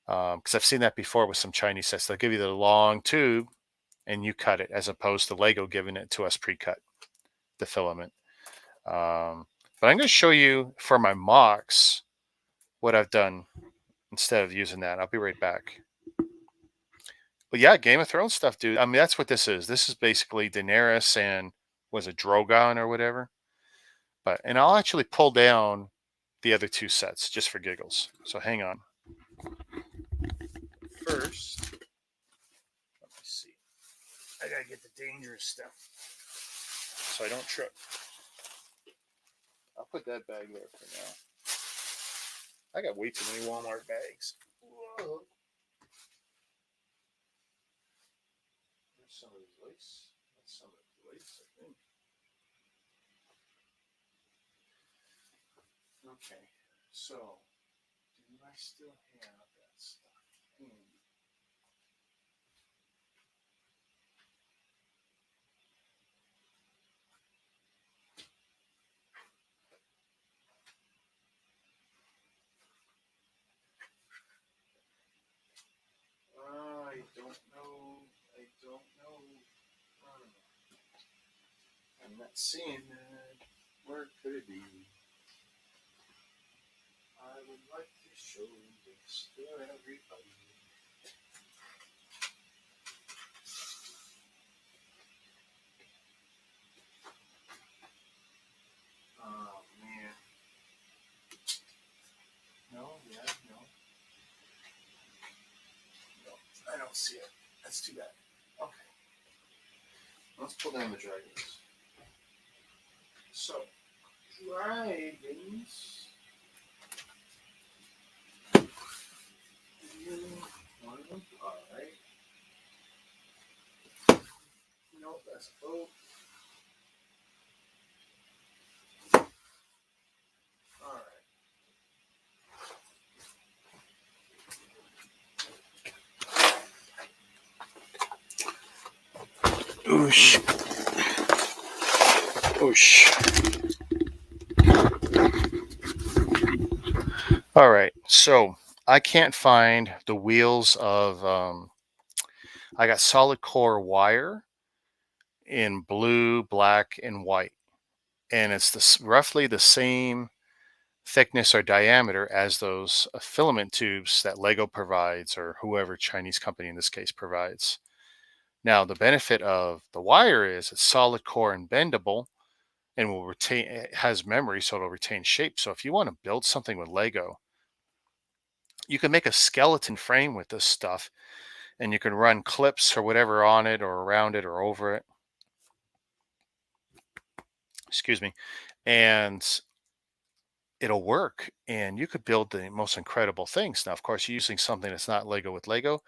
Because I've seen that before with some Chinese sets. They'll give you the long tube and you cut it, as opposed to Lego giving it to us pre-cut, the filament. But I'm going to show you for my mocks what I've done instead of using that. I'll be right back. But yeah, Game of Thrones stuff, dude. I mean, that's what this is. This is basically Daenerys and was it Drogon or whatever. And I'll actually pull down the other two sets just for giggles. So hang on. First, let me see. I gotta get the dangerous stuff so I don't trip. I'll put that bag there for now. I got way too many Walmart bags. Whoa. There's some of the lace. That's some of the lace, I think. Okay, so do I still have that stuff? I don't know. I'm not seeing that. Where could it be? I would like to show this to everybody. Oh, man. No. I don't see it. That's too bad. Okay. Let's pull down the dragons. So, dragons. One of them. Alright. Nope, that's a boat. Alright. Oosh. All right, so I can't find the wheels of. I got solid core wire in blue, black, and white, and it's roughly the same thickness or diameter as those filament tubes that Lego provides, or whoever Chinese company in this case provides. Now, the benefit of the wire is it's solid core and bendable, and will retain. It has memory, so it'll retain shape. So if you want to build something with Lego, you can make a skeleton frame with this stuff, and you can run clips or whatever on it, or around it, or over it. Excuse me, and it'll work, and you could build the most incredible things. Now, of course, using something that's not Lego with Lego,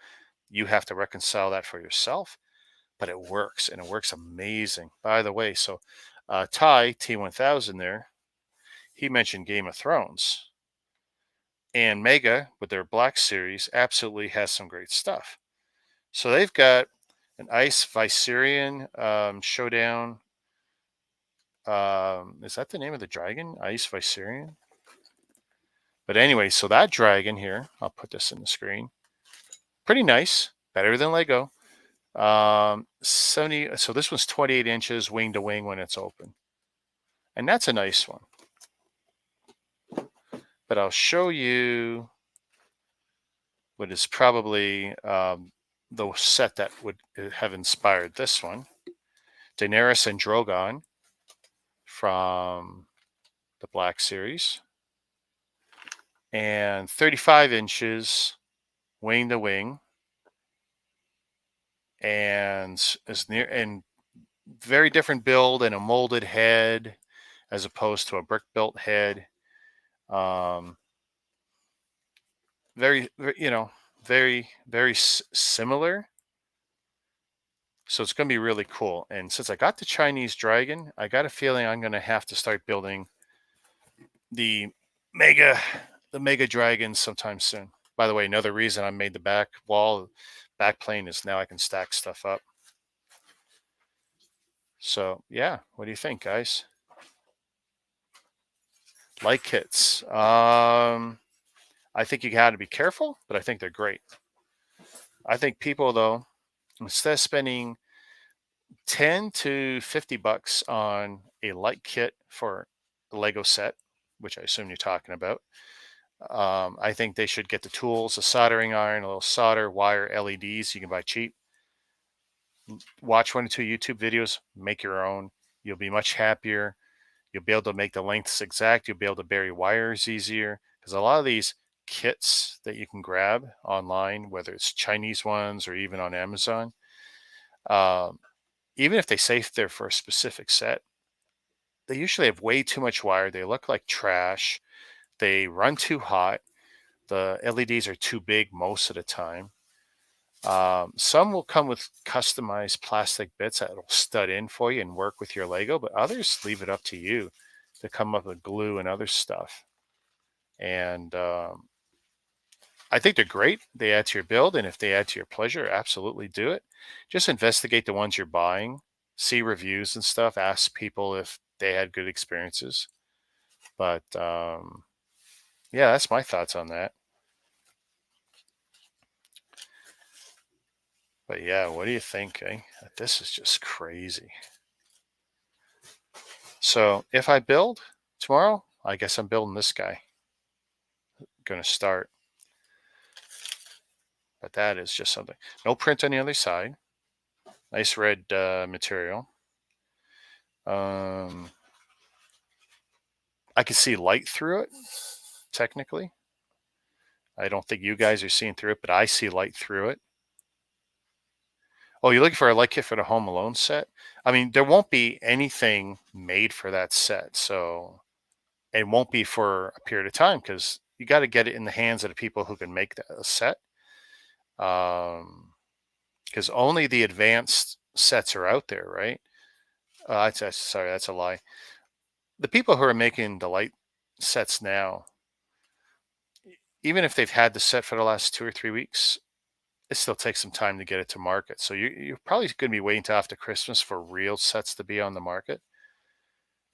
you have to reconcile that for yourself, but it works, and it works amazing. By the way, so Ty T1000 there, he mentioned Game of Thrones, and Mega with their Black series absolutely has some great stuff. So they've got an Ice Viserion Showdown. Is that the name of the dragon? Ice Viserion? But anyway, so that dragon here, I'll put this in the screen. Pretty nice. Better than Lego. 70. So this one's 28 inches wing to wing when it's open. And that's a nice one. But I'll show you what is probably the set that would have inspired this one. Daenerys and Drogon from the Black series. And 35 inches wing to wing. And is near and very different build, and a molded head as opposed to a brick built head. Very, very similar. So it's going to be really cool. And since I got the Chinese dragon, I got a feeling I'm going to have to start building the mega dragons sometime soon. By the way, another reason I made the back plane is now I can stack stuff up. So yeah, what do you think, guys? Like kits. I think you got to be careful, but I think they're great. I think people, though, instead of spending 10 to 50 bucks on a light kit for a Lego set, which I assume you're talking about. I think they should get the tools, a soldering iron, a little solder, wire, LEDs you can buy cheap. Watch 1 or 2 YouTube videos, make your own. You'll be much happier. You'll be able to make the lengths exact. You'll be able to bury wires easier, because a lot of these kits that you can grab online, whether it's Chinese ones or even on Amazon, um, even if they say they're for a specific set, they usually have way too much wire. They look like trash. They run too hot. The LEDs are too big most of the time. Some will come with customized plastic bits that will stud in for you and work with your Lego, but others leave it up to you to come up with glue and other stuff. And I think they're great. They add to your build, and if they add to your pleasure, absolutely do it. Just investigate the ones you're buying, see reviews and stuff, ask people if they had good experiences. But yeah, that's my thoughts on that. But yeah, what do you think? Eh? This is just crazy. So if I build tomorrow, I guess I'm building this guy. Going to start. But that is just something. No print on the other side. Nice red material. I can see light through it, technically. I don't think you guys are seeing through it, but I see light through it. Oh, you're looking for a light kit for the Home Alone set? I mean, there won't be anything made for that set. So it won't be for a period of time, because you got to get it in the hands of the people who can make a set. Because only the advanced sets are out there, right? Sorry, that's a lie. The people who are making the light sets now, even if they've had the set for the last 2 or 3 weeks, it still takes some time to get it to market. So you're probably going to be waiting till after Christmas for real sets to be on the market.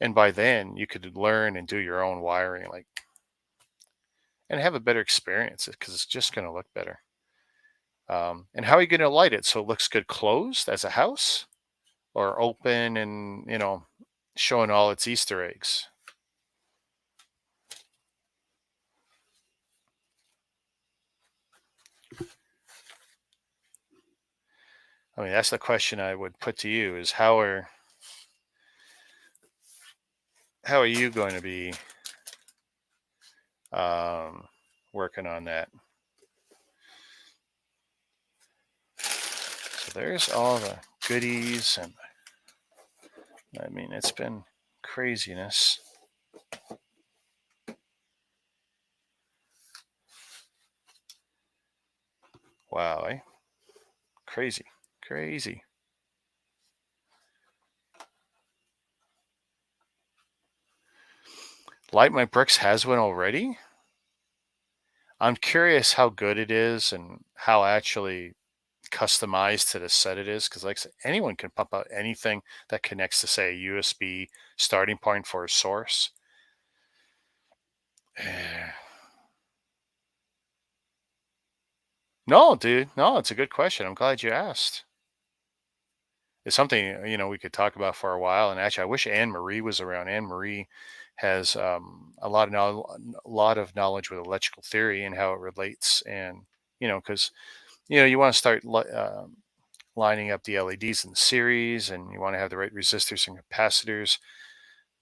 And by then, you could learn and do your own wiring, like, and have a better experience, because it's just going to look better. And how are you going to light it so it looks good closed as a house, or open and, showing all its Easter eggs? I mean, that's the question I would put to you: is how are you going to be working on that? So there's all the goodies, and I mean, it's been craziness. Wow, eh? Crazy, crazy. Light My Bricks has one already. I'm curious how good it is and how actually customized to the set it is, because like I said, anyone can pump out anything that connects to, say, a USB starting point for a source. No, dude, no, it's a good question. I'm glad you asked. It's something, we could talk about for a while. And actually, I wish Anne Marie was around. Anne Marie has a lot of knowledge with electrical theory and how it relates, and because you want to start lining up the LEDs in the series, and you want to have the right resistors and capacitors,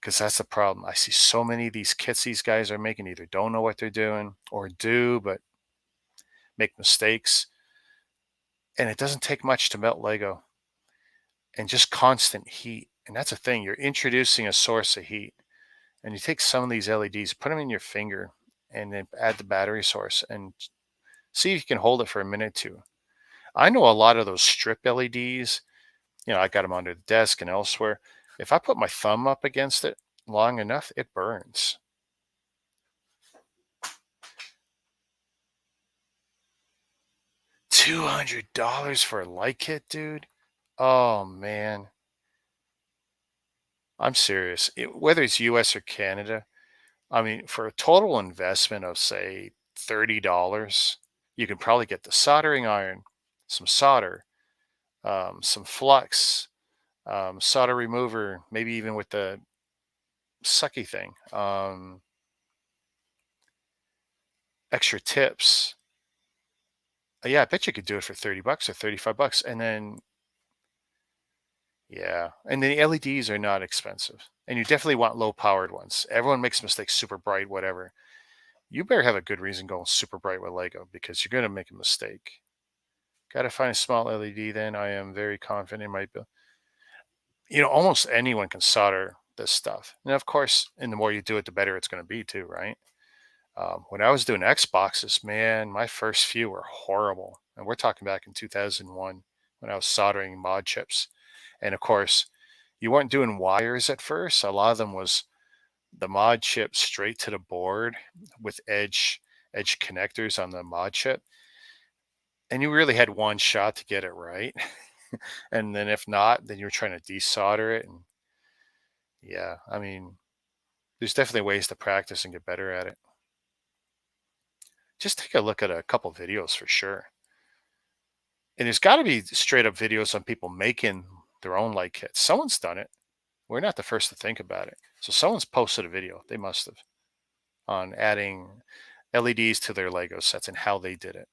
because that's the problem. I see so many of these kits these guys are making either don't know what they're doing or do, but make mistakes. And it doesn't take much to melt Lego, and just constant heat. And that's the thing. You're introducing a source of heat, and you take some of these LEDs, put them in your finger, and then add the battery source and see if you can hold it for a minute or two. I know a lot of those strip LEDs, I got them under the desk and elsewhere. If I put my thumb up against it long enough, it burns. $200 for a light kit, dude? Oh, man. I'm serious. Whether it's US or Canada, I mean, for a total investment of, say, $30, you can probably get the soldering iron, some solder, some flux, solder remover, maybe even with the sucky thing. Extra tips. Yeah, I bet you could do it for $30 or $35. And then, yeah. And then the LEDs are not expensive. And you definitely want low powered ones. Everyone makes mistakes, super bright, whatever. You better have a good reason going super bright with Lego because you're going to make a mistake. Got to find a small LED then. I am very confident in my build. Almost anyone can solder this stuff. And of course, and the more you do it, the better it's going to be too, right? When I was doing Xboxes, man, my first few were horrible. And we're talking back in 2001 when I was soldering mod chips. And of course, you weren't doing wires at first. A lot of them was the mod chip straight to the board with edge connectors on the mod chip. And you really had one shot to get it right. And then if not, then you're trying to desolder it. And yeah, I mean, there's definitely ways to practice and get better at it. Just take a look at a couple videos for sure. And there's got to be straight up videos on people making their own light kits. Someone's done it. We're not the first to think about it. So someone's posted a video. They must have on adding LEDs to their Lego sets and how they did it.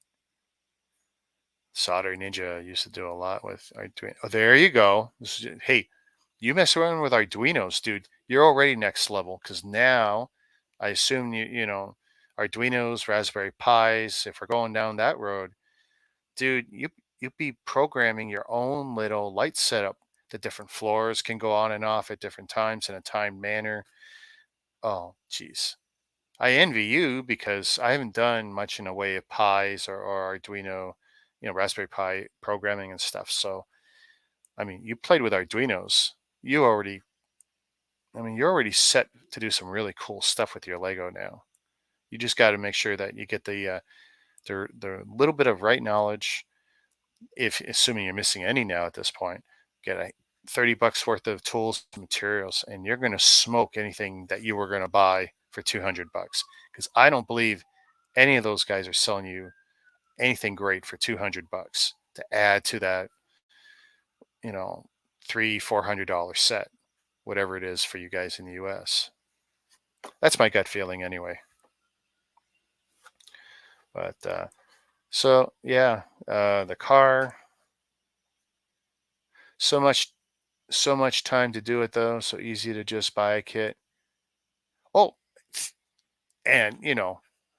Solder Ninja used to do a lot with Arduino. Oh, there you go. Hey, you mess around with Arduinos, dude. You're already next level because now I assume Arduinos, Raspberry Pis. If we're going down that road, dude, you'd be programming your own little light setup. The different floors can go on and off at different times in a timed manner. Oh, geez. I envy you because I haven't done much in the way of Pis or Arduino, Raspberry Pi programming and stuff. So, I mean, you played with Arduinos. You already, I mean, you're already set to do some really cool stuff with your Lego now. You just got to make sure that you get the little bit of right knowledge. If assuming you're missing any now at this point, get a $30 worth of tools and materials, and you're going to smoke anything that you were going to buy for $200. Because I don't believe any of those guys are selling you anything great for $200 to add to that, you know, $300-$400 set, whatever it is for you guys in the US. That's my gut feeling anyway. But so yeah, the car, so much time to do it though, so easy to just buy a kit. Oh, and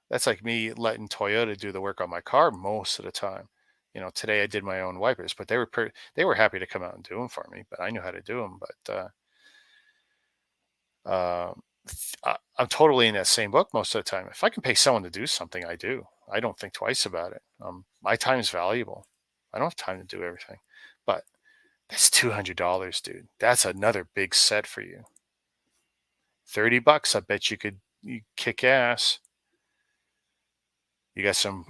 that's like me letting Toyota do the work on my car most of the time. Today I did my own wipers, but they were happy to come out and do them for me. But I knew how to do them. But I'm totally in that same book most of the time. If I can pay someone to do something, I do. I don't think twice about it. My time is valuable. I don't have time to do everything, but that's $200, dude. That's another big set for you. $30, I bet you kick ass. You got some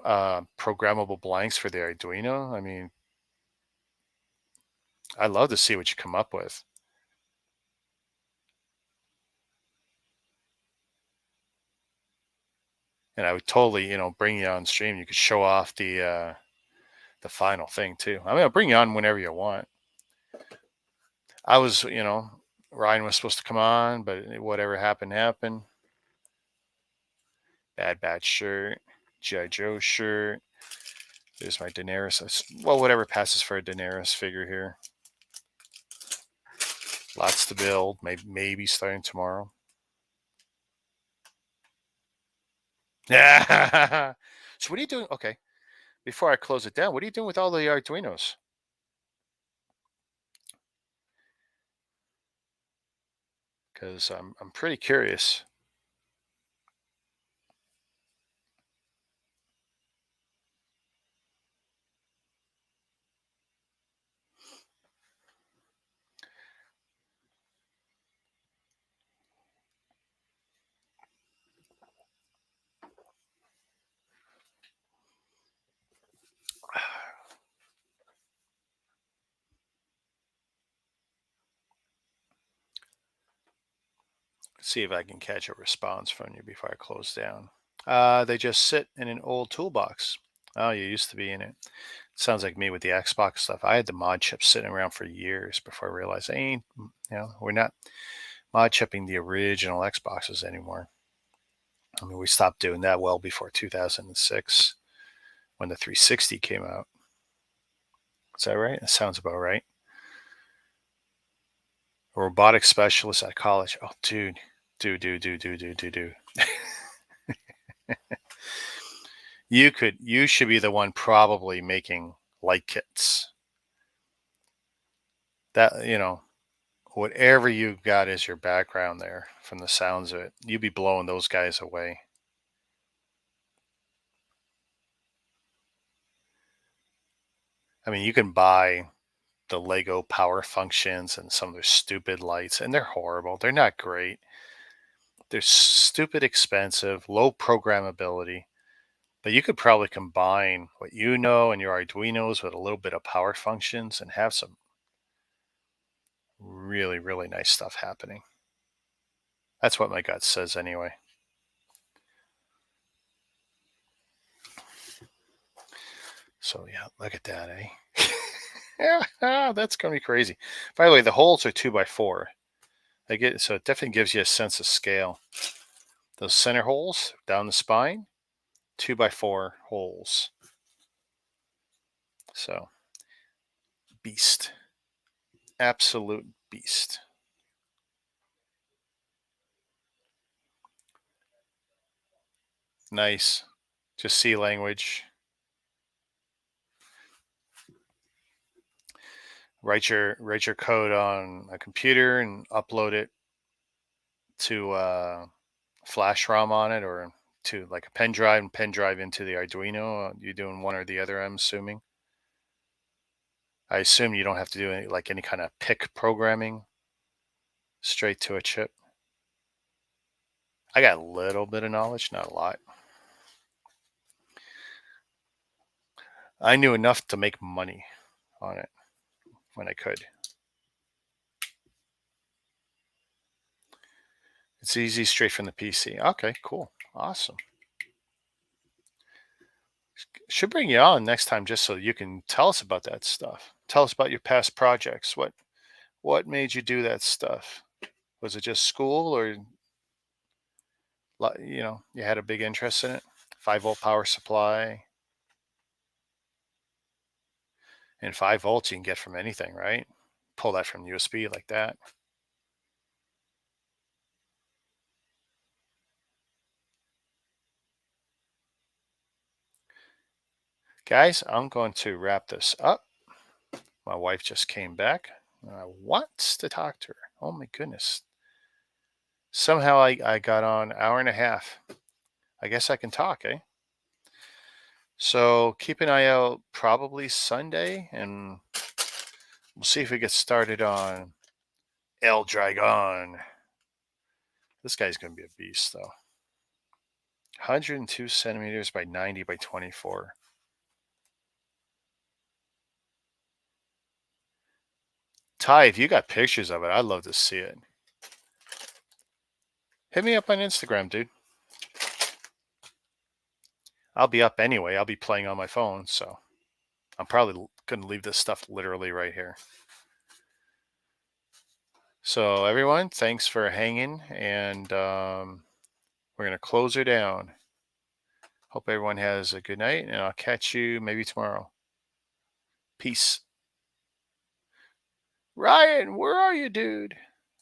programmable blanks for the Arduino. I mean, I'd love to see what you come up with. And I would totally, bring you on stream. You could show off the final thing too. I mean, I'll bring you on whenever you want. I was, Ryan was supposed to come on, but whatever happened, happened. Bad Batch shirt, G.I. Joe shirt. There's my Daenerys. Well, whatever passes for a Daenerys figure here. Lots to build. Maybe starting tomorrow. Yeah. So what are you doing? Okay. Before I close it down, what are you doing with all the Arduinos? Because I'm pretty curious. See if I can catch a response from you before I close down. They just sit in an old toolbox. Oh, you used to be in it. Sounds like me with the Xbox stuff. I had the mod chip sitting around for years before I realized we're not mod chipping the original Xboxes anymore. I mean, we stopped doing that well before 2006 when the 360 came out. Is that right? That sounds about right. A robotics specialist at college. Oh, dude. Do. You should be the one probably making light kits. That, whatever you got as your background there from the sounds of it, you'd be blowing those guys away. I mean, you can buy the Lego power functions and some of their stupid lights, and they're horrible. They're not great. They're stupid expensive, low programmability. But you could probably combine what you know and your Arduinos with a little bit of power functions and have some really, really nice stuff happening. That's what my gut says anyway. So yeah, look at that, eh? Yeah, that's gonna be crazy. By the way, the holes are 2x4. So it definitely gives you a sense of scale. Those center holes down the spine, 2x4 holes. So beast. Absolute beast. Nice. Just C language. Write your code on a computer and upload it to flash ROM on it, or to like a pen drive, and pen drive into the Arduino. You're doing one or the other, I'm assuming. I assume you don't have to do any kind of PIC programming, straight to a chip. I got a little bit of knowledge, not a lot. I knew enough to make money on it when I could. It's easy, straight from the PC. Okay, cool. Awesome. Should bring you on next time just so you can tell us about that stuff. Tell us about your past projects. What made you do that stuff? Was it just school, or you had a big interest in it? 5-volt power supply. And 5 volts you can get from anything, right? Pull that from USB like that. Guys, I'm going to wrap this up. My wife just came back. Wants to talk to her. Oh my goodness. Somehow I got on hour and a half. I guess I can talk, eh? So keep an eye out, probably Sunday, and we'll see if we get started on El Dragon. This guy's going to be a beast, though. 102 centimeters by 90 by 24. Ty, if you got pictures of it, I'd love to see it. Hit me up on Instagram, dude. I'll be up anyway. I'll be playing on my phone, so I'm probably going to leave this stuff literally right here. So everyone, thanks for hanging, and we're going to close her down. Hope everyone has a good night, and I'll catch you maybe tomorrow. Peace. Ryan, where are you, dude?